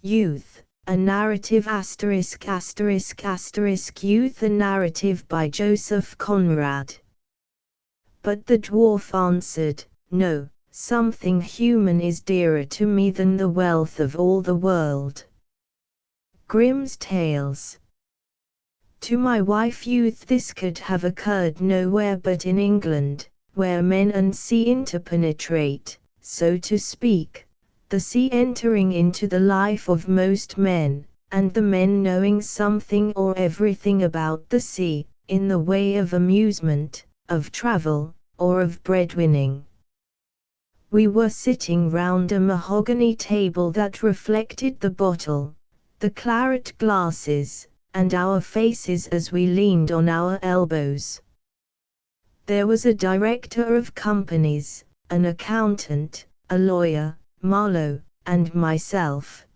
Youth, a narrative ****** Youth, a narrative by Joseph Conrad. But the dwarf answered, No, something human is dearer to me than the wealth of all the world. Grimm's Tales. To my wife Youth, this could have occurred nowhere but in England, where men and sea interpenetrate, so to speak, the sea entering into the life of most men, and the men knowing something or everything about the sea, in the way of amusement, of travel, or of breadwinning. We were sitting round a mahogany table that reflected the bottle, the claret glasses, and our faces as we leaned on our elbows. There was a director of companies, an accountant, a lawyer, Marlowe, and myself.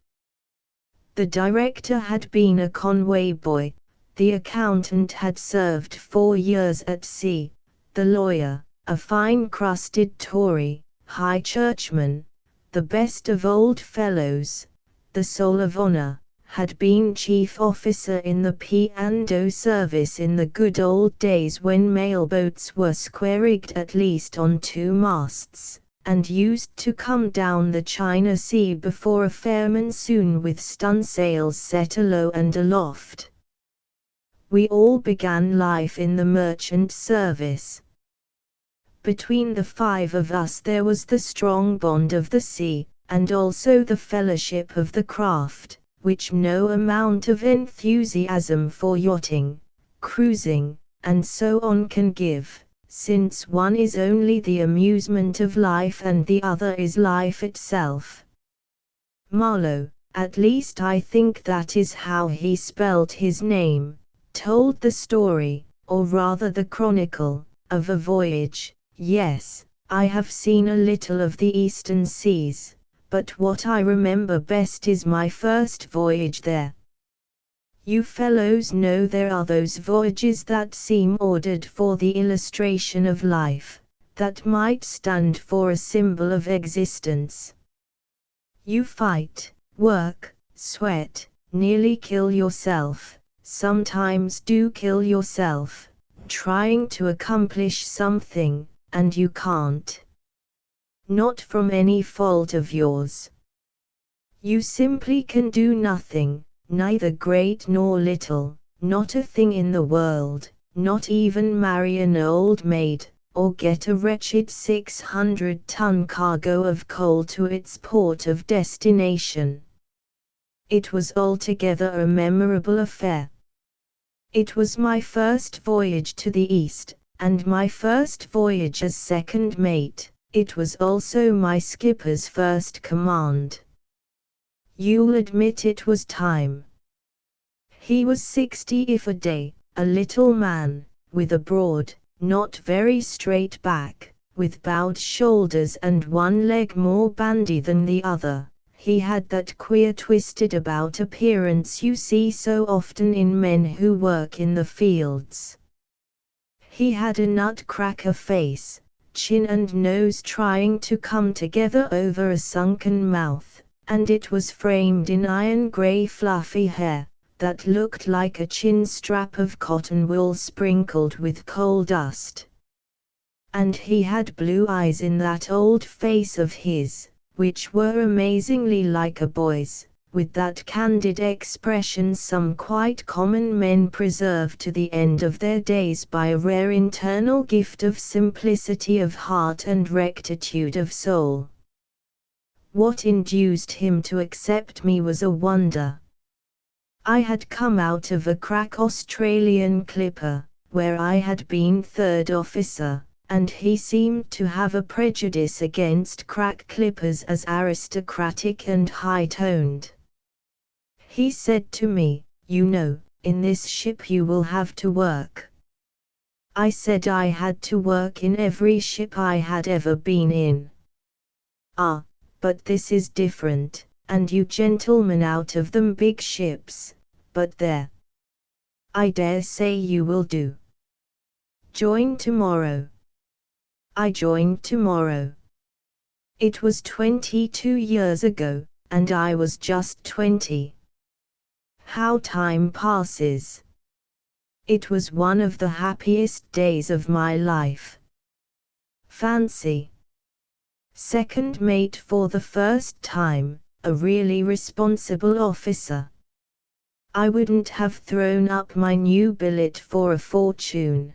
The director had been a convoy boy, the accountant had served 4 years at sea, the lawyer, a fine-crusted Tory, high churchman, the best of old fellows, the soul of honour, had been chief officer in the P&O service in the good old days when mailboats were square-rigged at least on 2 masts, and used to come down the China Sea before a fair monsoon with stunsails set alow and aloft. We all began life in the merchant service. Between the 5 of us there was the strong bond of the sea, and also the fellowship of the craft, which no amount of enthusiasm for yachting, cruising, and so on can give, since one is only the amusement of life and the other is life itself. Marlowe, at least I think that is how he spelt his name, told the story, or rather the chronicle, of a voyage. Yes, I have seen a little of the eastern seas, but what I remember best is my first voyage there. You fellows know there are those voyages that seem ordered for the illustration of life, that might stand for a symbol of existence. You fight, work, sweat, nearly kill yourself, sometimes do kill yourself, trying to accomplish something, and you can't. Not from any fault of yours. You simply can do nothing, neither great nor little, not a thing in the world, not even marry an old maid, or get a wretched 600-ton cargo of coal to its port of destination. It was altogether a memorable affair. It was my first voyage to the East, and my first voyage as second mate. It was also my skipper's first command. You'll admit it was time. He was 60 if a day, a little man, with a broad, not very straight back, with bowed shoulders and one leg more bandy than the other. He had that queer twisted about appearance you see so often in men who work in the fields. He had a nutcracker face, chin and nose trying to come together over a sunken mouth, and it was framed in iron grey fluffy hair, that looked like a chin strap of cotton wool sprinkled with coal dust. And he had blue eyes in that old face of his, which were amazingly like a boy's, with that candid expression some quite common men preserve to the end of their days by a rare internal gift of simplicity of heart and rectitude of soul. What induced him to accept me was a wonder. I had come out of a crack Australian clipper, where I had been third officer, and he seemed to have a prejudice against crack clippers as aristocratic and high-toned. He said to me, "You know, in this ship you will have to work." I said I had to work in every ship I had ever been in. "Ah, but this is different, and you gentlemen out of them big ships, but there. I dare say you will do. Join tomorrow." I joined tomorrow. It was 22 years ago, and I was just 20. How time passes! It was one of the happiest days of my life. Fancy! Second mate for the first time, a really responsible officer. I wouldn't have thrown up my new billet for a fortune.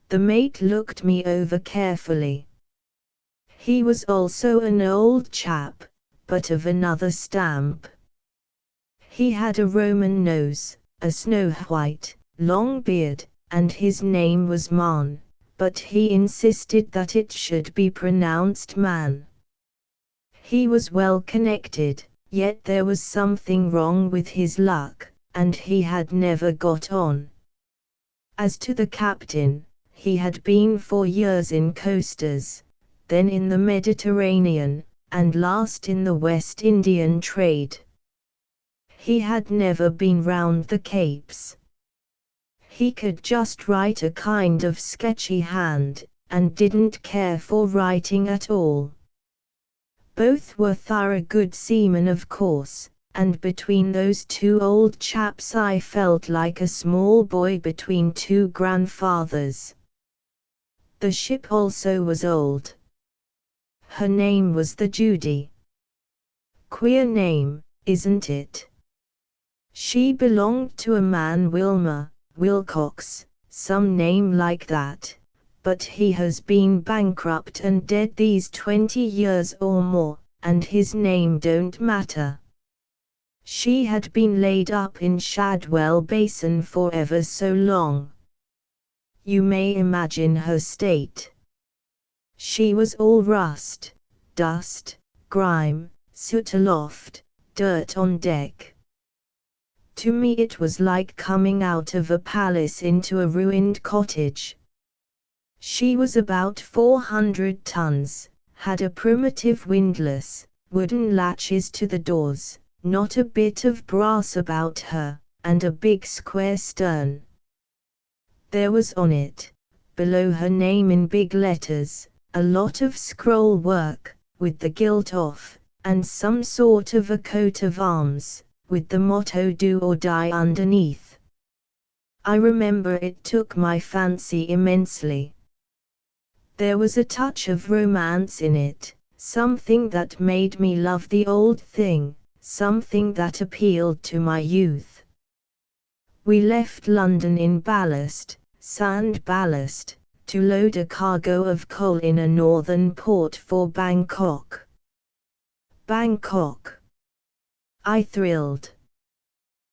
The mate looked me over carefully. He was also an old chap, but of another stamp. He had a Roman nose, a snow-white, long beard, and his name was Man, but he insisted that it should be pronounced Man. He was well connected, yet there was something wrong with his luck, and he had never got on. As to the captain, he had been for years in coasters, then in the Mediterranean, and last in the West Indian trade. He had never been round the Capes. He could just write a kind of sketchy hand, and didn't care for writing at all. Both were thorough good seamen, of course, and between those two old chaps I felt like a small boy between two grandfathers. The ship also was old. Her name was the Judy. Queer name, isn't it? She belonged to a man Wilcox, some name like that, but he has been bankrupt and dead these 20 years or more, and his name don't matter. She had been laid up in Shadwell Basin for ever so long. You may imagine her state. She was all rust, dust, grime, soot aloft, dirt on deck. To me it was like coming out of a palace into a ruined cottage. She was about 400 tons, had a primitive windlass, wooden latches to the doors, not a bit of brass about her, and a big square stern. There was on it, below her name in big letters, a lot of scroll work, with the gilt off, and some sort of a coat of arms, with the motto "Do or Die" underneath. I remember it took my fancy immensely. There was a touch of romance in it, something that made me love the old thing, something that appealed to my youth. We left London in ballast, sand ballast, to load a cargo of coal in a northern port for Bangkok. Bangkok! I thrilled.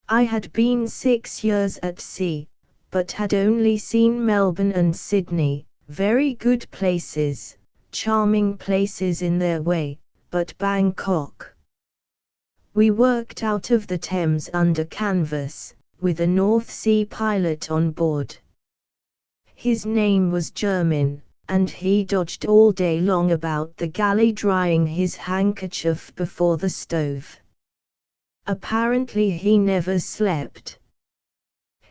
I had been 6 years at sea, but had only seen Melbourne and Sydney, very good places, charming places in their way, but Bangkok. We worked out of the Thames under canvas, with a North Sea pilot on board. His name was German, and he dodged all day long about the galley drying his handkerchief before the stove. Apparently he never slept.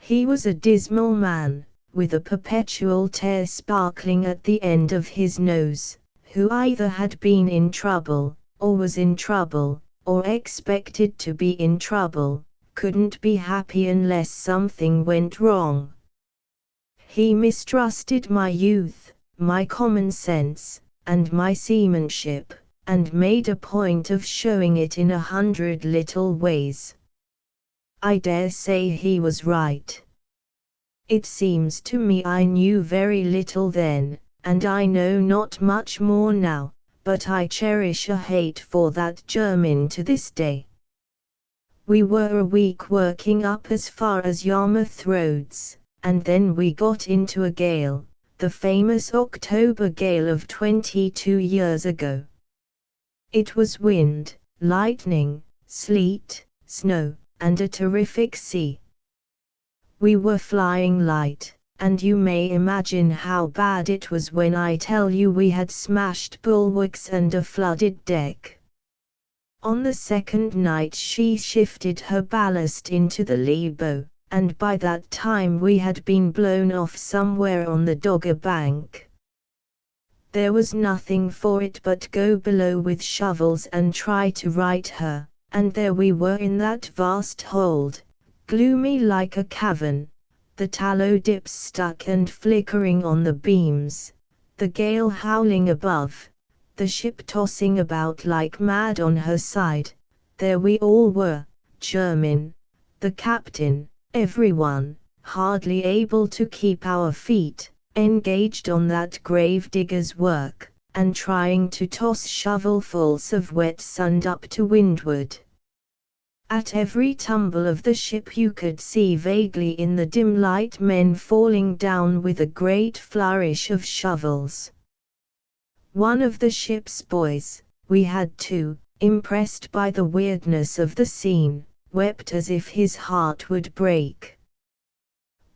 He was a dismal man, with a perpetual tear sparkling at the end of his nose, who either had been in trouble, or was in trouble, or expected to be in trouble, couldn't be happy unless something went wrong. He mistrusted my youth, my common sense, and my seamanship, and made a point of showing it in 100 little ways. I dare say he was right. It seems to me I knew very little then, and I know not much more now, but I cherish a hate for that German to this day. We were a week working up as far as Yarmouth Roads, and then we got into a gale, the famous October gale of 22 years ago. It was wind, lightning, sleet, snow, and a terrific sea. We were flying light, and you may imagine how bad it was when I tell you we had smashed bulwarks and a flooded deck. On the second night she shifted her ballast into the lee bow, and by that time we had been blown off somewhere on the Dogger Bank. There was nothing for it but go below with shovels and try to right her, and there we were in that vast hold, gloomy like a cavern, the tallow dips stuck and flickering on the beams, the gale howling above, the ship tossing about like mad on her side. There we all were, Jermyn, the captain, everyone, hardly able to keep our feet, engaged on that grave digger's work, and trying to toss shovelfuls of wet sand up to windward. At every tumble of the ship you could see vaguely in the dim light men falling down with a great flourish of shovels. One of the ship's boys, we had two, impressed by the weirdness of the scene, wept as if his heart would break.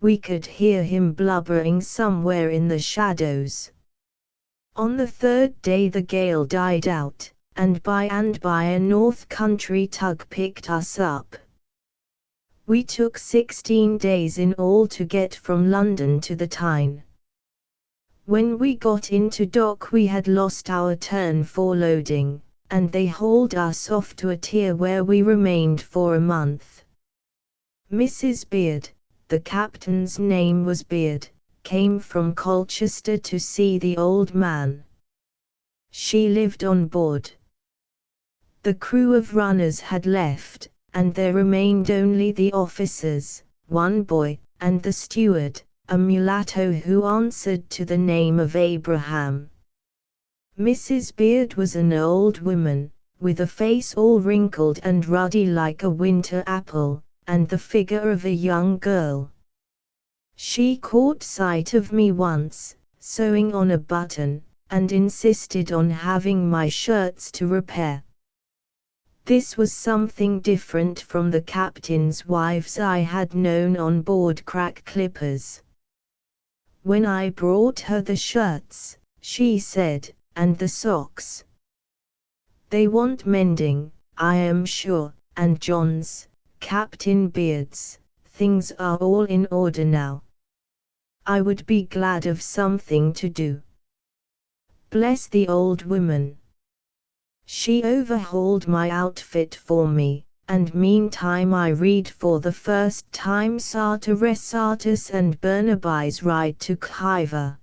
We could hear him blubbering somewhere in the shadows. On the third day the gale died out, and by a north country tug picked us up. We took 16 days in all to get from London to the Tyne. When we got into dock we had lost our turn for loading, and they hauled us off to a tier where we remained for a month. Mrs. Beard, the captain's name was Beard, came from Colchester to see the old man. She lived on board. The crew of runners had left, and there remained only the officers, one boy, and the steward, a mulatto who answered to the name of Abraham. Mrs. Beard was an old woman, with a face all wrinkled and ruddy like a winter apple, and the figure of a young girl. She caught sight of me once, sewing on a button, and insisted on having my shirts to repair. This was something different from the captain's wives I had known on board crack clippers. When I brought her the shirts, she said, and the socks. They want mending, I am sure, and John's, Captain Beard's, things are all in order now. I would be glad of something to do. Bless the old woman. She overhauled my outfit for me, and meantime I read for the first time Sartor Resartus and Burnaby's Ride to Khiva.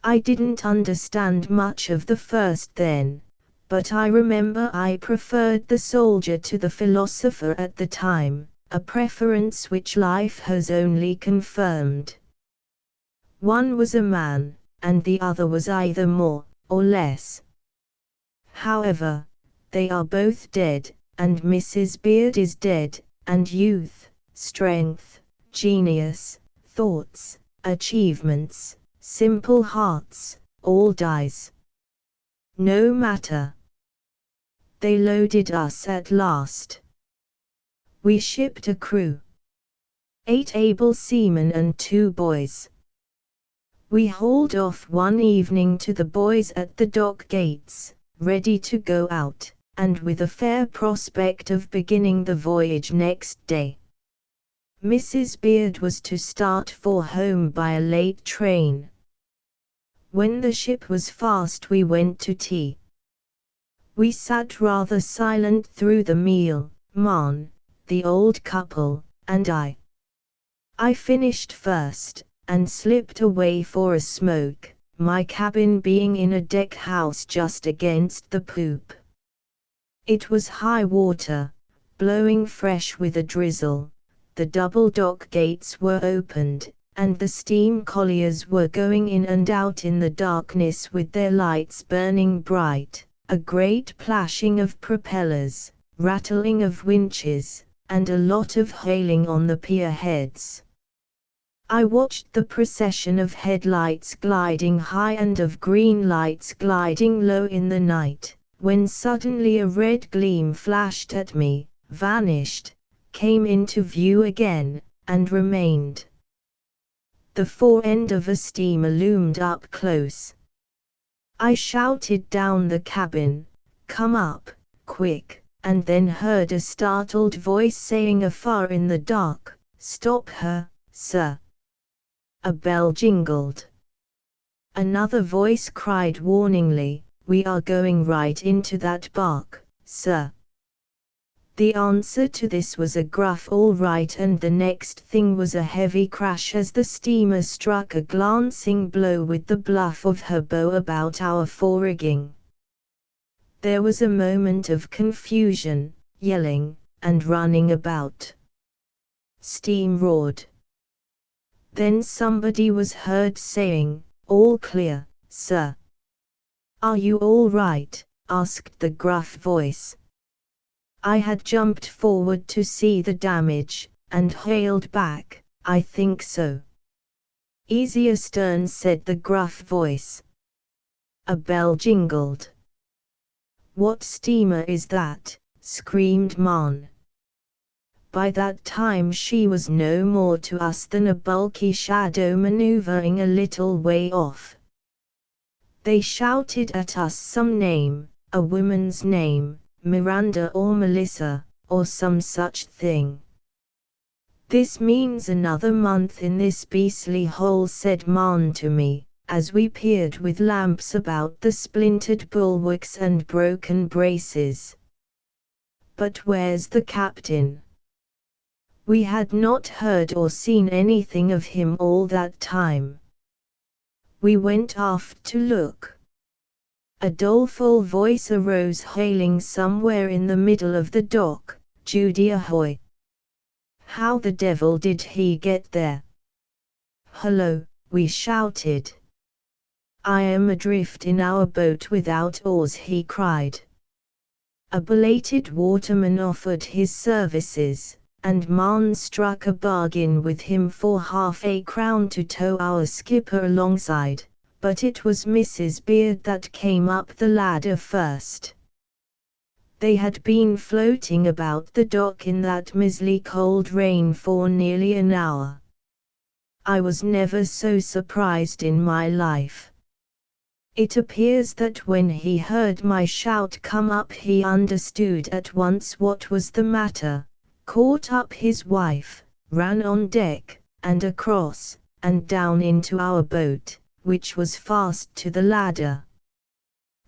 I didn't understand much of the first then, but I remember I preferred the soldier to the philosopher at the time, a preference which life has only confirmed. One was a man, and the other was either more or less. However, they are both dead, and Mrs. Beard is dead, and youth, strength, genius, thoughts, achievements, simple hearts, all dies. No matter. They loaded us at last. We shipped a crew. 8 able seamen and 2 boys. We hauled off one evening to the boys at the dock gates, ready to go out, and with a fair prospect of beginning the voyage next day. Mrs. Beard was to start for home by a late train. When the ship was fast we went to tea. We sat rather silent through the meal, Man, the old couple, and I. I finished first, and slipped away for a smoke, my cabin being in a deck house just against the poop. It was high water, blowing fresh with a drizzle, the double dock gates were opened, and the steam colliers were going in and out in the darkness with their lights burning bright, a great plashing of propellers, rattling of winches, and a lot of hailing on the pier heads. I watched the procession of headlights gliding high and of green lights gliding low in the night, when suddenly a red gleam flashed at me, vanished, came into view again, and remained. The fore end of a steamer loomed up close. I shouted down the cabin, "Come up, quick," and then heard a startled voice saying afar in the dark, "Stop her, sir." A bell jingled. Another voice cried warningly, "We are going right into that bark, sir." The answer to this was a gruff "all right," and the next thing was a heavy crash as the steamer struck a glancing blow with the bluff of her bow about our fore-rigging. There was a moment of confusion, yelling, and running about. Steam roared. Then somebody was heard saying, "All clear, sir." "Are you all right?" asked the gruff voice. I had jumped forward to see the damage, and hailed back, "I think so." "Easy astern," said the gruff voice. A bell jingled. "What steamer is that?" screamed Mon. By that time she was no more to us than a bulky shadow maneuvering a little way off. They shouted at us some name, a woman's name, Miranda or Melissa, or some such thing. "This means another month in this beastly hole," said Mon to me, as we peered with lamps about the splintered bulwarks and broken braces. "But where's the captain?" We had not heard or seen anything of him all that time. We went aft to look. A doleful voice arose hailing somewhere in the middle of the dock, "Judy ahoy! How the devil did he get there?" "Hullo," we shouted. "I am adrift in our boat without oars," he cried. A belated waterman offered his services, and Mon struck a bargain with him for £half-a-crown to tow our skipper alongside, but it was Mrs. Beard that came up the ladder first. They had been floating about the dock in that miserly cold rain for nearly an hour. I was never so surprised in my life. It appears that when he heard my shout come up he understood at once what was the matter, caught up his wife, ran on deck, and across, and down into our boat, which was fast to the ladder.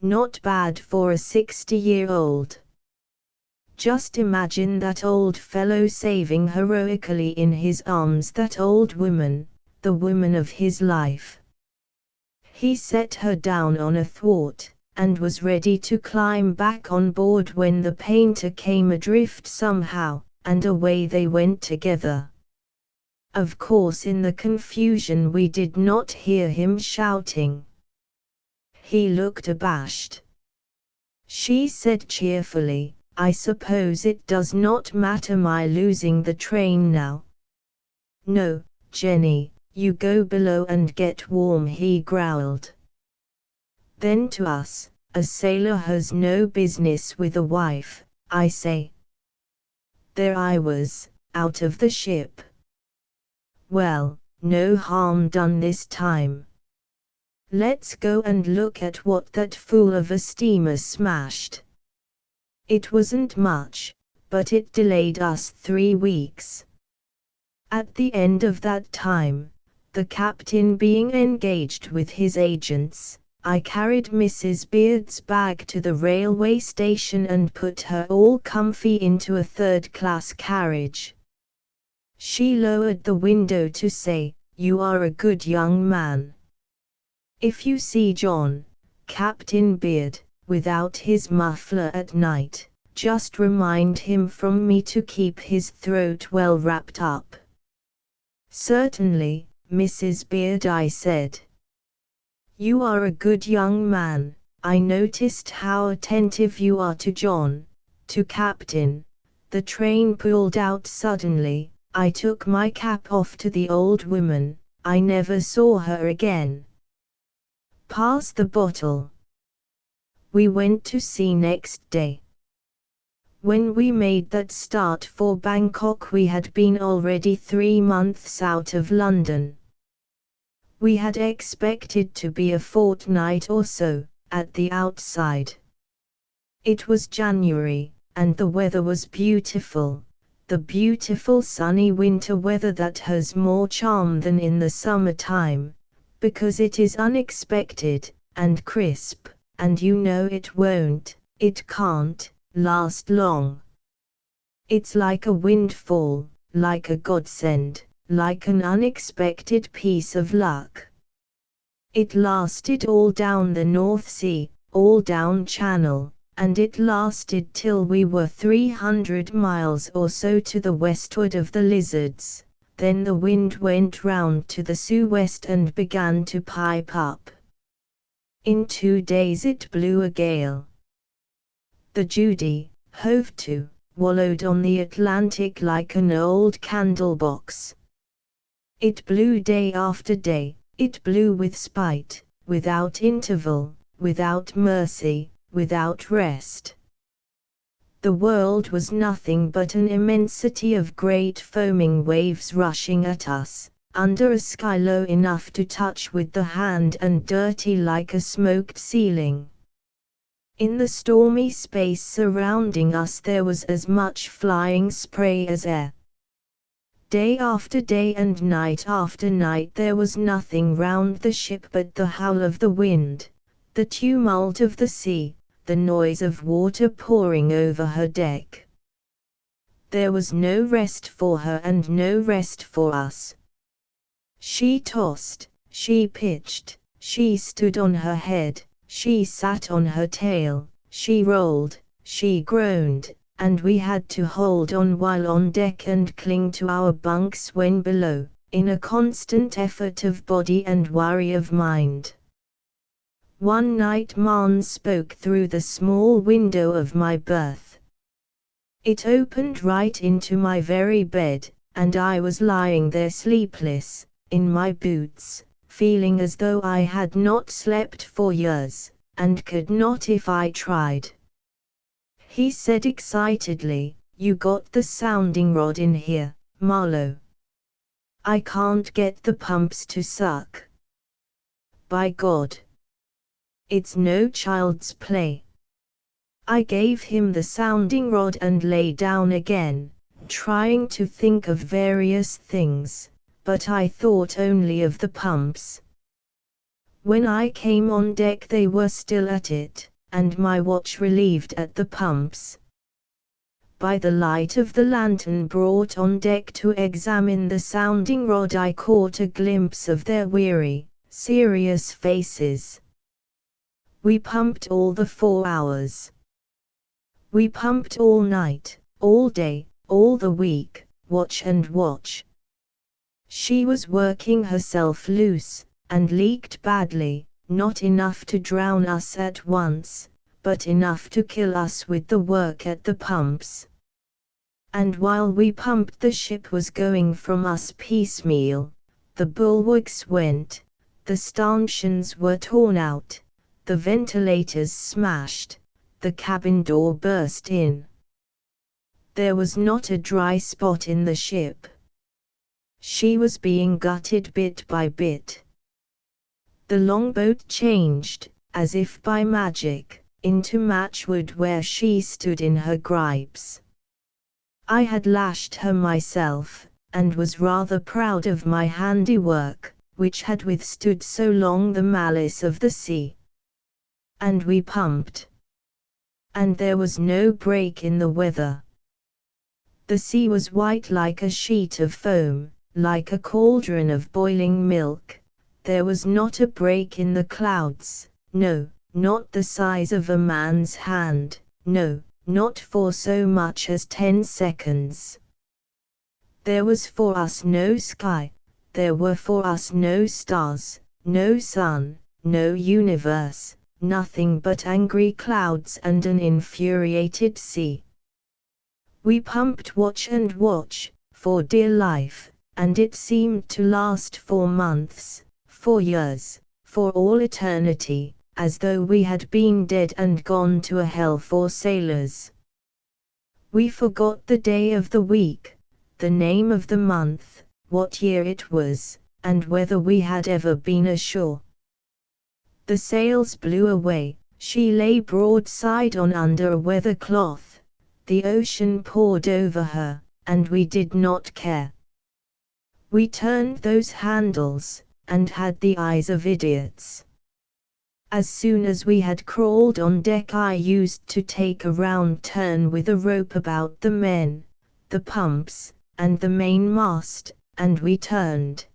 Not bad for a 60-year-old. Just imagine that old fellow saving heroically in his arms that old woman, the woman of his life. He set her down on a thwart, and was ready to climb back on board when the painter came adrift somehow, and away they went together. Of course in the confusion we did not hear him shouting. He looked abashed. She said cheerfully, "I suppose it does not matter my losing the train now." "No, Jenny, you go below and get warm," he growled. Then to us, "A sailor has no business with a wife, I say." There I was, out of the ship. Well, no harm done this time. Let's go and look at what that fool of a steamer smashed. It wasn't much, but it delayed us 3 weeks. At the end of that time, the captain being engaged with his agents, I carried Mrs. Beard's bag to the railway station and put her all comfy into a third-class carriage. She lowered the window to say, "You are a good young man. If you see John, Captain Beard, without his muffler at night, just remind him from me to keep his throat well wrapped up." "Certainly, Mrs. Beard," I said. "You are a good young man. I noticed how attentive you are to John, to Captain." The train pulled out suddenly. I took my cap off to the old woman. I never saw her again. "Pass the bottle." We went to sea next day. When we made that start for Bangkok we had been already 3 months out of London. We had expected to be a fortnight or so, at the outside. It was January, and the weather was beautiful, the beautiful sunny winter weather that has more charm than in the summer time, because it is unexpected, and crisp, and you know it can't, last long. It's like a windfall, like a godsend, like an unexpected piece of luck. It lasted all down the North Sea, all down Channel, and it lasted till we were 300 miles or so to the westward of the Lizards. Then the wind went round to the sou-west and began to pipe up. In 2 days it blew a gale. The Judy, hove to, wallowed on the Atlantic like an old candle box. It blew day after day, it blew with spite, without interval, without mercy, without rest. The world was nothing but an immensity of great foaming waves rushing at us, under a sky low enough to touch with the hand and dirty like a smoked ceiling. In the stormy space surrounding us there was as much flying spray as air. Day after day and night after night there was nothing round the ship but the howl of the wind, the tumult of the sea, the noise of water pouring over her deck. There was no rest for her and no rest for us. She tossed, she pitched, she stood on her head, she sat on her tail, she rolled, she groaned, and we had to hold on while on deck and cling to our bunks when below, in a constant effort of body and worry of mind. One night Marn spoke through the small window of my berth. It opened right into my very bed, and I was lying there sleepless, in my boots, feeling as though I had not slept for years, and could not if I tried. He said excitedly, "You got the sounding rod in here, Marlowe?" "I can't get the pumps to suck." "By God! It's no child's play." I gave him the sounding rod and lay down again, trying to think of various things, but I thought only of the pumps. When I came on deck they were still at it, and my watch relieved at the pumps. By the light of the lantern brought on deck to examine the sounding rod I caught a glimpse of their weary, serious faces. We pumped all the 4 hours. We pumped all night, all day, all the week, watch and watch. She was working herself loose, and leaked badly, not enough to drown us at once, but enough to kill us with the work at the pumps. And while we pumped the ship was going from us piecemeal, the bulwarks went, the stanchions were torn out, the ventilators smashed, the cabin door burst in. There was not a dry spot in the ship. She was being gutted bit by bit. The longboat changed, as if by magic, into matchwood where she stood in her gripes. I had lashed her myself, and was rather proud of my handiwork, which had withstood so long the malice of the sea. And we pumped. And there was no break in the weather. The sea was white like a sheet of foam, like a cauldron of boiling milk. There was not a break in the clouds, no, not the size of a man's hand, no, not for so much as 10 seconds. There was for us no sky, there were for us no stars, no sun, no universe, nothing but angry clouds and an infuriated sea. We pumped watch and watch, for dear life, and it seemed to last for months, for years, for all eternity, as though we had been dead and gone to a hell for sailors. We forgot the day of the week, the name of the month, what year it was, and whether we had ever been ashore. The sails blew away, she lay broadside on under a weather cloth, the ocean poured over her, and we did not care. We turned those handles, and had the eyes of idiots. As soon as we had crawled on deck, I used to take a round turn with a rope about the men, the pumps, and the mainmast, and we turned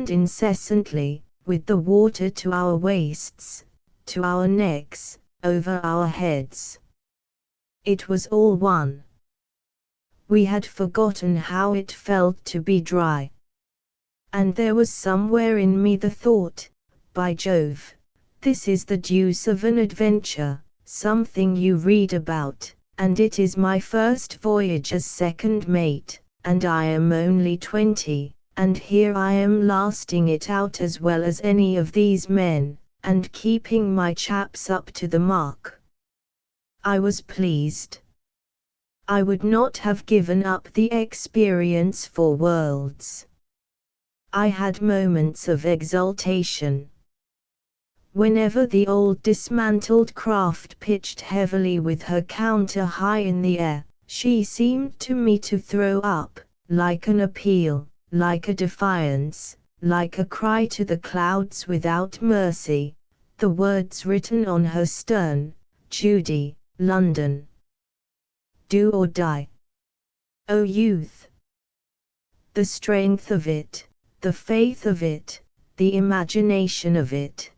incessantly, with the water to our waists, to our necks, over our heads. It was all one. We had forgotten how it felt to be dry. And there was somewhere in me the thought, by Jove, this is the deuce of an adventure, something you read about, and it is my first voyage as second mate, and I am only 20, and here I am lasting it out as well as any of these men, and keeping my chaps up to the mark. I was pleased. I would not have given up the experience for worlds. I had moments of exultation. Whenever the old dismantled craft pitched heavily with her counter high in the air, she seemed to me to throw up, like an appeal, like a defiance, like a cry to the clouds without mercy, the words written on her stern, Judy, London. Do or die. O youth! The strength of it, the faith of it, the imagination of it.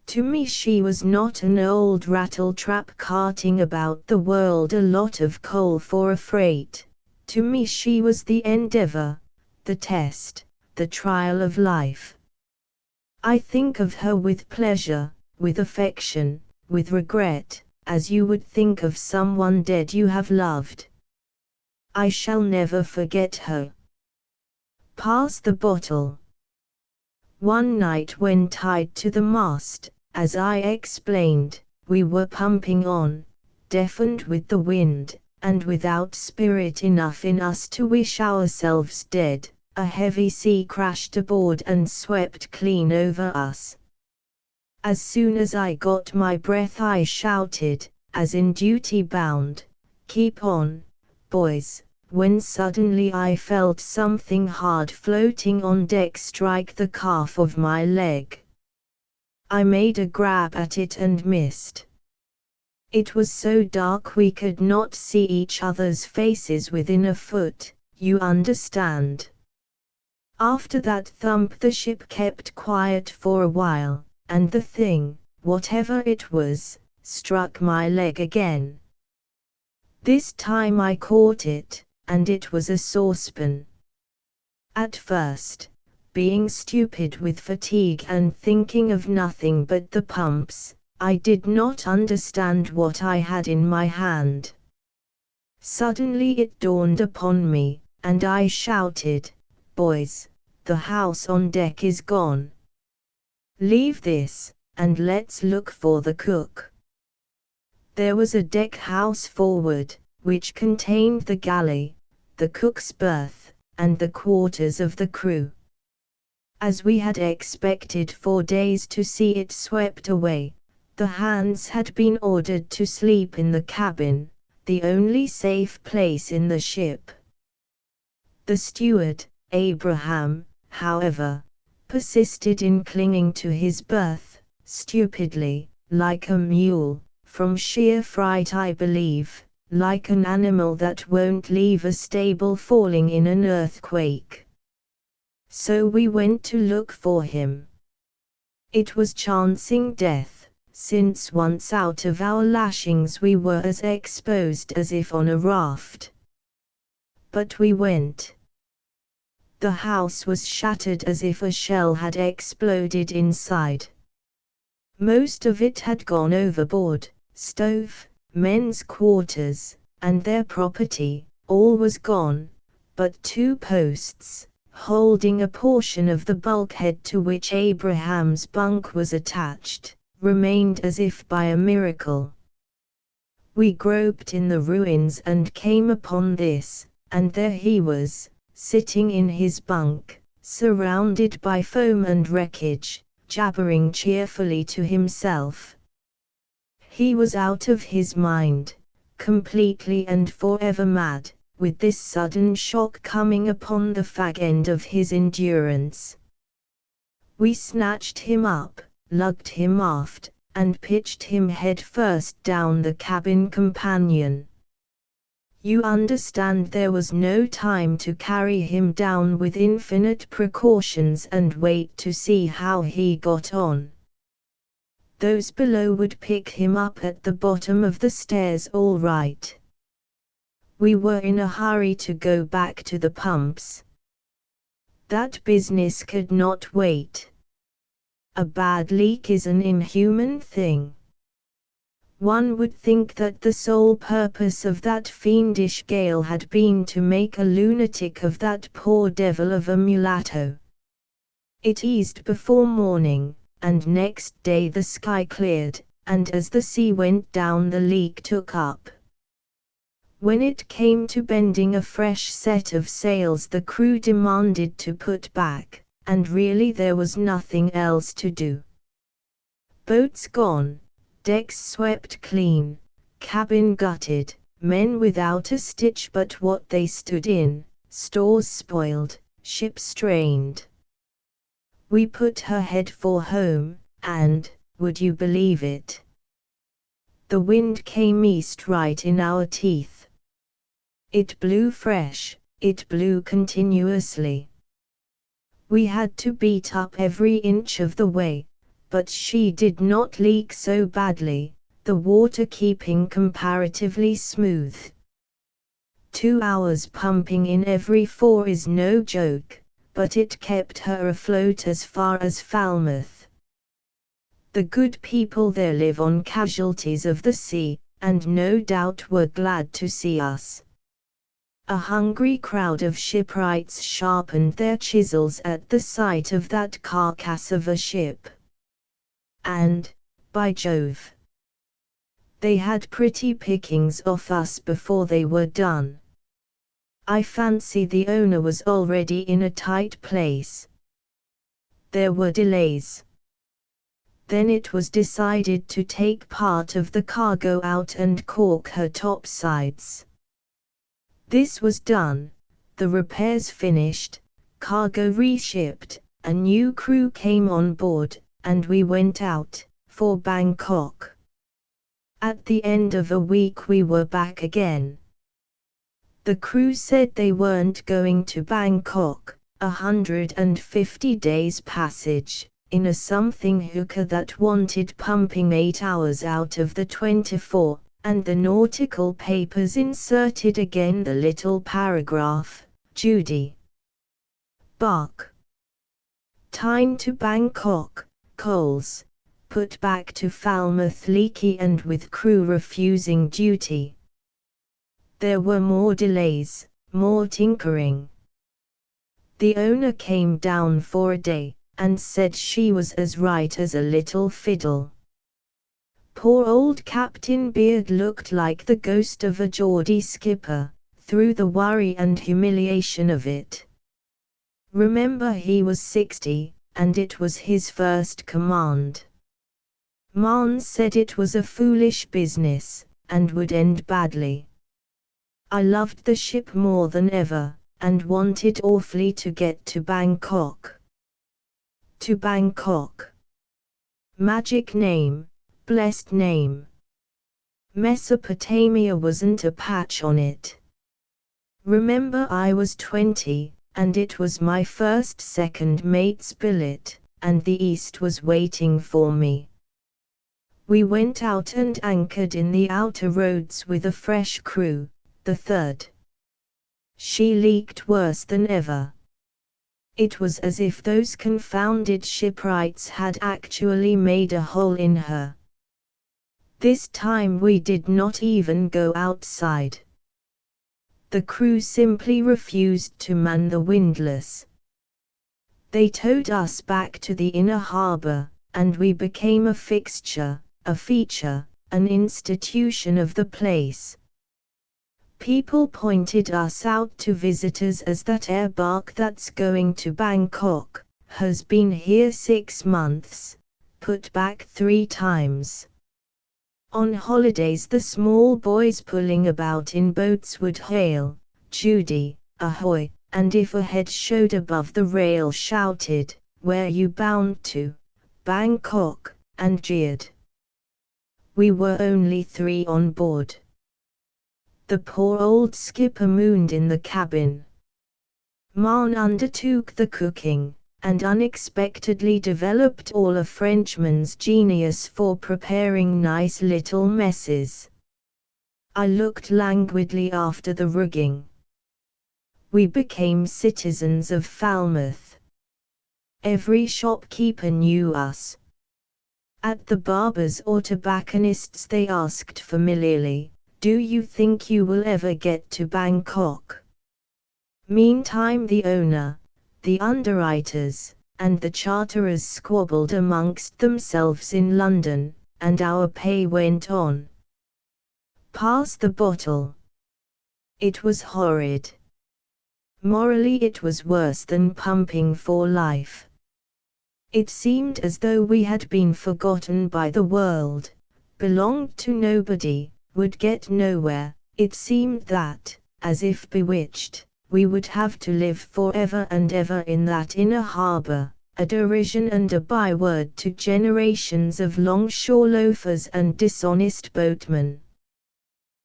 To me she was not an old rattletrap carting about the world a lot of coal for a freight. To me she was the endeavor, the test, the trial of life. I think of her with pleasure, with affection, with regret, as you would think of someone dead you have loved. I shall never forget her. Pass the bottle. One night when tied to the mast, as I explained, we were pumping on, deafened with the wind, and without spirit enough in us to wish ourselves dead. A heavy sea crashed aboard and swept clean over us. As soon as I got my breath I shouted, as in duty bound, "Keep on, boys," when suddenly I felt something hard floating on deck strike the calf of my leg. I made a grab at it and missed. It was so dark we could not see each other's faces within a foot, you understand. After that thump the ship kept quiet for a while, and the thing, whatever it was, struck my leg again. This time I caught it, and it was a saucepan. At first, being stupid with fatigue and thinking of nothing but the pumps, I did not understand what I had in my hand. Suddenly it dawned upon me, and I shouted, "Boys, the house on deck is gone. Leave this, and let's look for the cook." There was a deck house forward, which contained the galley, the cook's berth, and the quarters of the crew. As we had expected for days to see it swept away, the hands had been ordered to sleep in the cabin, the only safe place in the ship. The steward, Abraham, however, persisted in clinging to his berth, stupidly, like a mule, from sheer fright I believe, like an animal that won't leave a stable falling in an earthquake. So we went to look for him. It was chancing death, since once out of our lashings we were as exposed as if on a raft. But we went. The house was shattered as if a shell had exploded inside. Most of it had gone overboard, stove, men's quarters, and their property, all was gone, but 2 posts, holding a portion of the bulkhead to which Abraham's bunk was attached, remained as if by a miracle. We groped in the ruins and came upon this, and there he was, sitting in his bunk, surrounded by foam and wreckage, jabbering cheerfully to himself. He was out of his mind, completely and forever mad, with this sudden shock coming upon the fag end of his endurance. We snatched him up, lugged him aft, and pitched him head first down the cabin companion. You understand there was no time to carry him down with infinite precautions and wait to see how he got on. Those below would pick him up at the bottom of the stairs all right. We were in a hurry to go back to the pumps. That business could not wait. A bad leak is an inhuman thing. One would think that the sole purpose of that fiendish gale had been to make a lunatic of that poor devil of a mulatto. It eased before morning, and next day the sky cleared, and as the sea went down the leak took up. When it came to bending a fresh set of sails, the crew demanded to put back, and really there was nothing else to do. Boats gone, decks swept clean, cabin gutted, men without a stitch but what they stood in, stores spoiled, ship strained. We put her head for home, and, would you believe it? The wind came east right in our teeth. It blew fresh, it blew continuously. We had to beat up every inch of the way, but she did not leak so badly, the water keeping comparatively smooth. 2 hours pumping in every 4 is no joke, but it kept her afloat as far as Falmouth. The good people there live on casualties of the sea, and no doubt were glad to see us. A hungry crowd of shipwrights sharpened their chisels at the sight of that carcass of a ship. And, by Jove, they had pretty pickings off us before they were done. I fancy the owner was already in a tight place. There were delays. Then it was decided to take part of the cargo out and caulk her topsides. This was done, the repairs finished, cargo reshipped, a new crew came on board, and we went out, for Bangkok. At the end of a week we were back again. The crew said they weren't going to Bangkok, 150 days passage, in a something hooker that wanted pumping 8 hours out of the 24. And the nautical papers inserted again the little paragraph, Judy Bark. Tyne to Bangkok, coals, put back to Falmouth leaky and with crew refusing duty. There were more delays, more tinkering. The owner came down for a day, and said she was as right as a little fiddle. Poor old Captain Beard looked like the ghost of a Geordie skipper, through the worry and humiliation of it. Remember he was 60, and it was his first command. Marn said it was a foolish business, and would end badly. I loved the ship more than ever, and wanted awfully to get to Bangkok. To Bangkok. Magic name. Blessed name. Mesopotamia wasn't a patch on it. Remember I was 20, and it was my first second mate's billet, and the East was waiting for me. We went out and anchored in the outer roads with a fresh crew, the third. She leaked worse than ever. It was as if those confounded shipwrights had actually made a hole in her. This time we did not even go outside. The crew simply refused to man the windlass. They towed us back to the inner harbor, and we became a fixture, a feature, an institution of the place. People pointed us out to visitors as that air bark that's going to Bangkok, has been here 6 months, put back 3 times. On holidays the small boys pulling about in boats would hail, "Judy, ahoy," and if a head showed above the rail shouted, "Where you bound to?" "Bangkok," and jeered. We were only 3 on board. The poor old skipper mooned in the cabin. Marn undertook the cooking, and unexpectedly developed all a Frenchman's genius for preparing nice little messes. I looked languidly after the rigging. We became citizens of Falmouth. Every shopkeeper knew us. At the barbers or tobacconists they asked familiarly, "Do you think you will ever get to Bangkok?" Meantime the owner, the underwriters, and the charterers squabbled amongst themselves in London, and our pay went on. Pass the bottle. It was horrid. Morally it was worse than pumping for life. It seemed as though we had been forgotten by the world, belonged to nobody, would get nowhere. It seemed that, as if bewitched, we would have to live forever and ever in that inner harbor, a derision and a byword to generations of longshore loafers and dishonest boatmen.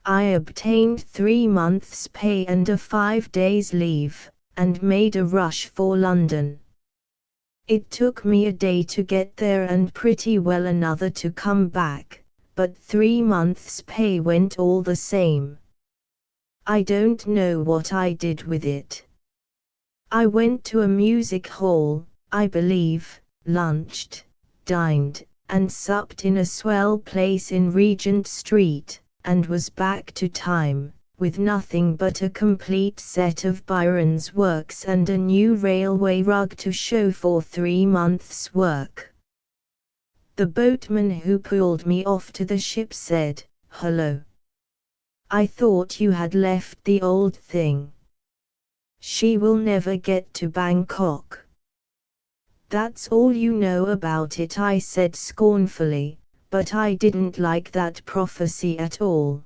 I obtained 3 months' pay and a 5 days' leave, and made a rush for London. It took me a day to get there and pretty well another to come back, but 3 months' pay went all the same. I don't know what I did with it. I went to a music hall, I believe, lunched, dined, and supped in a swell place in Regent Street, and was back to time, with nothing but a complete set of Byron's works and a new railway rug to show for 3 months' work. The boatman who pulled me off to the ship said, "Hello. I thought you had left the old thing. She will never get to Bangkok." "That's all you know about it," I said scornfully, but I didn't like that prophecy at all.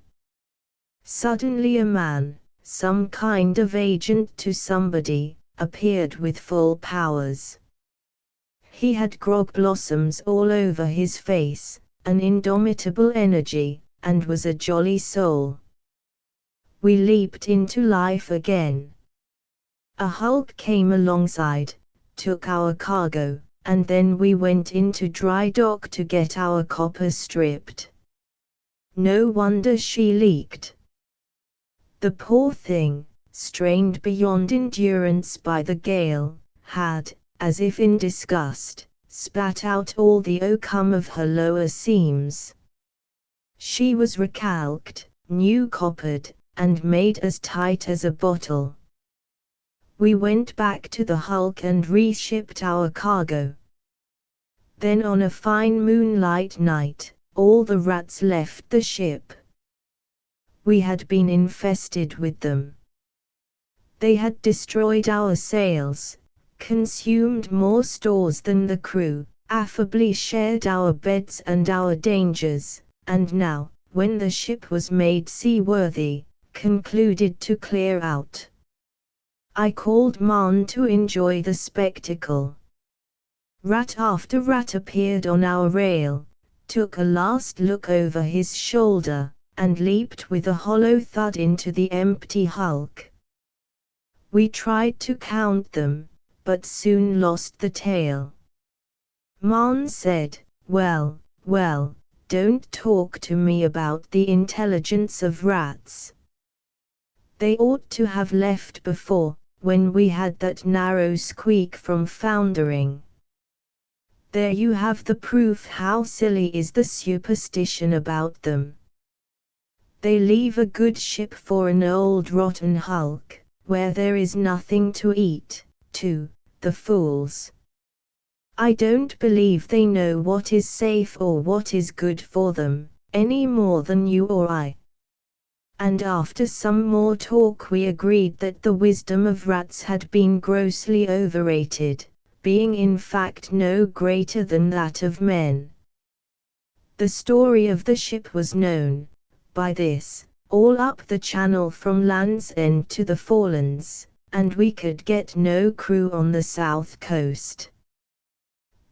Suddenly a man, some kind of agent to somebody, appeared with full powers. He had grog blossoms all over his face, an indomitable energy, and was a jolly soul. We leaped into life again. A hulk came alongside, took our cargo, and then we went into dry dock to get our copper stripped. No wonder she leaked. The poor thing, strained beyond endurance by the gale, had, as if in disgust, spat out all the oakum of her lower seams. She was recalked, new coppered, and made as tight as a bottle. We went back to the hulk and reshipped our cargo. Then on a fine moonlight night, all the rats left the ship. We had been infested with them. They had destroyed our sails, consumed more stores than the crew, affably shared our beds and our dangers, and now, when the ship was made seaworthy, concluded to clear out. I called Marn to enjoy the spectacle. Rat after rat appeared on our rail, took a last look over his shoulder, and leaped with a hollow thud into the empty hulk. We tried to count them, but soon lost the tale. Marn said, "Well, well, don't talk to me about the intelligence of rats. They ought to have left before, when we had that narrow squeak from foundering." There you have the proof how silly is the superstition about them. They leave a good ship for an old rotten hulk, where there is nothing to eat, too, the fools. I don't believe they know what is safe or what is good for them, any more than you or I. And after some more talk we agreed that the wisdom of rats had been grossly overrated, being in fact no greater than that of men. The story of the ship was known, by this, all up the channel from Land's End to the Forelands, and we could get no crew on the south coast.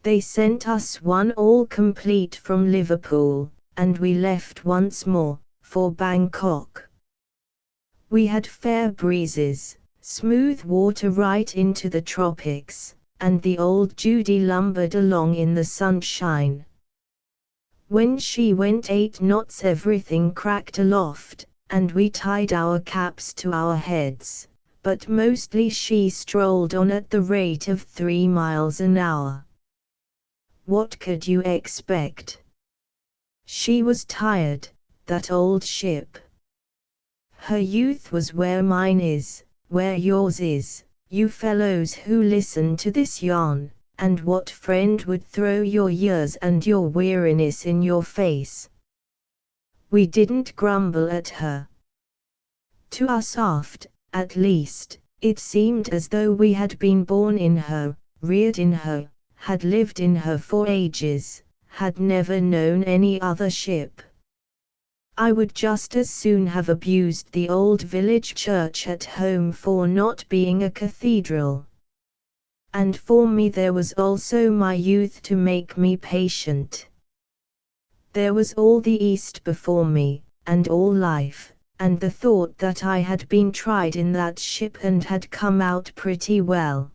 They sent us one all complete from Liverpool, and we left once more, for Bangkok. We had fair breezes, smooth water right into the tropics, and the old Judy lumbered along in the sunshine. When she went 8 knots everything cracked aloft, and we tied our caps to our heads, but mostly she strolled on at the rate of 3 miles an hour. What could you expect? She was tired, that old ship. Her youth was where mine is, where yours is, you fellows who listen to this yarn, and what friend would throw your years and your weariness in your face? We didn't grumble at her. To us aft, at least, it seemed as though we had been born in her, reared in her, had lived in her for ages, had never known any other ship. I would just as soon have abused the old village church at home for not being a cathedral. And for me there was also my youth to make me patient. There was all the East before me, and all life, and the thought that I had been tried in that ship and had come out pretty well.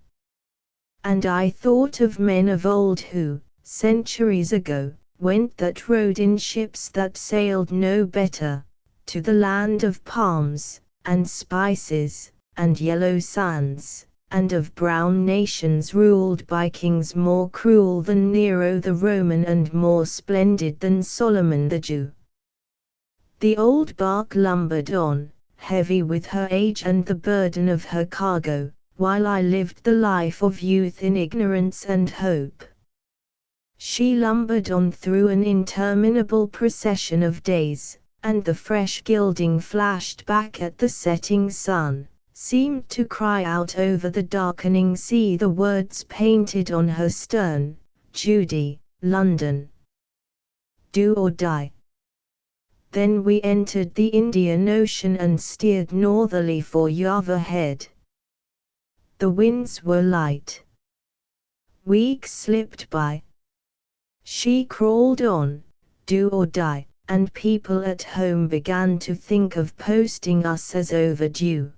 And I thought of men of old who, centuries ago, went that rode in ships that sailed no better, to the land of palms, and spices, and yellow sands, and of brown nations ruled by kings more cruel than Nero the Roman and more splendid than Solomon the Jew. The old bark lumbered on, heavy with her age and the burden of her cargo, while I lived the life of youth in ignorance and hope. She lumbered on through an interminable procession of days, and the fresh gilding flashed back at the setting sun, seemed to cry out over the darkening sea the words painted on her stern, Judy, London. Do or die. Then we entered the Indian Ocean and steered northerly for Java Head. The winds were light. Weeks slipped by. She crawled on, do or die, and people at home began to think of posting us as overdue.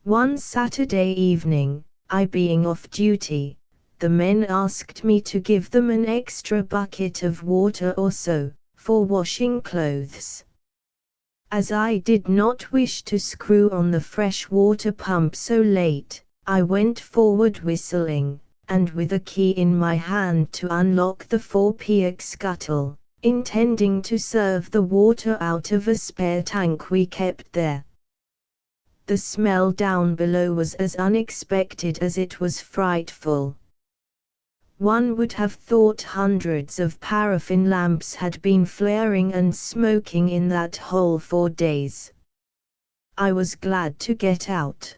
One Saturday evening, I being off duty, the men asked me to give them an extra bucket of water or so, for washing clothes. As I did not wish to screw on the fresh water pump so late, I went forward whistling, and with a key in my hand to unlock the forepeak scuttle, intending to serve the water out of a spare tank we kept there. The smell down below was as unexpected as it was frightful. One would have thought hundreds of paraffin lamps had been flaring and smoking in that hole for days. I was glad to get out.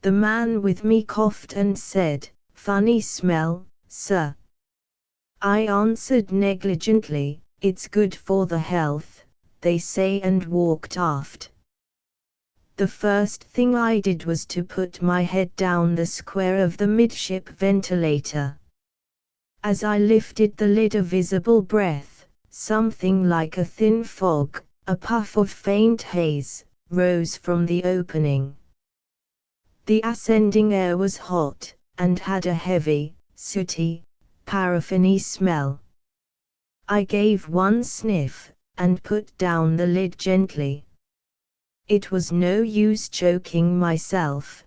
The man with me coughed and said, "Funny smell, sir." I answered negligently, "It's good for the health, they say," and walked aft. The first thing I did was to put my head down the square of the midship ventilator. As I lifted the lid a visible breath, something like a thin fog, a puff of faint haze, rose from the opening. The ascending air was hot, and had a heavy, sooty, paraffin-y smell. I gave one sniff, and put down the lid gently. It was no use choking myself.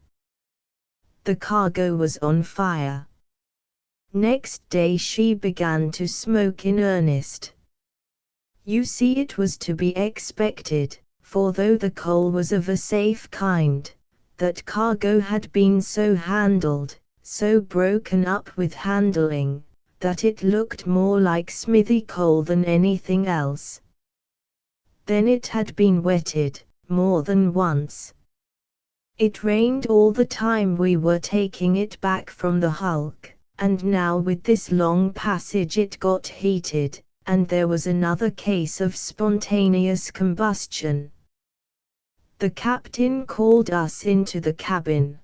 The cargo was on fire. Next day she began to smoke in earnest. You see, it was to be expected, for though the coal was of a safe kind, that cargo had been so handled, so broken up with handling, that it looked more like smithy coal than anything else. Then it had been wetted, more than once. It rained all the time we were taking it back from the hulk, and now with this long passage it got heated, and there was another case of spontaneous combustion. The captain called us into the cabin.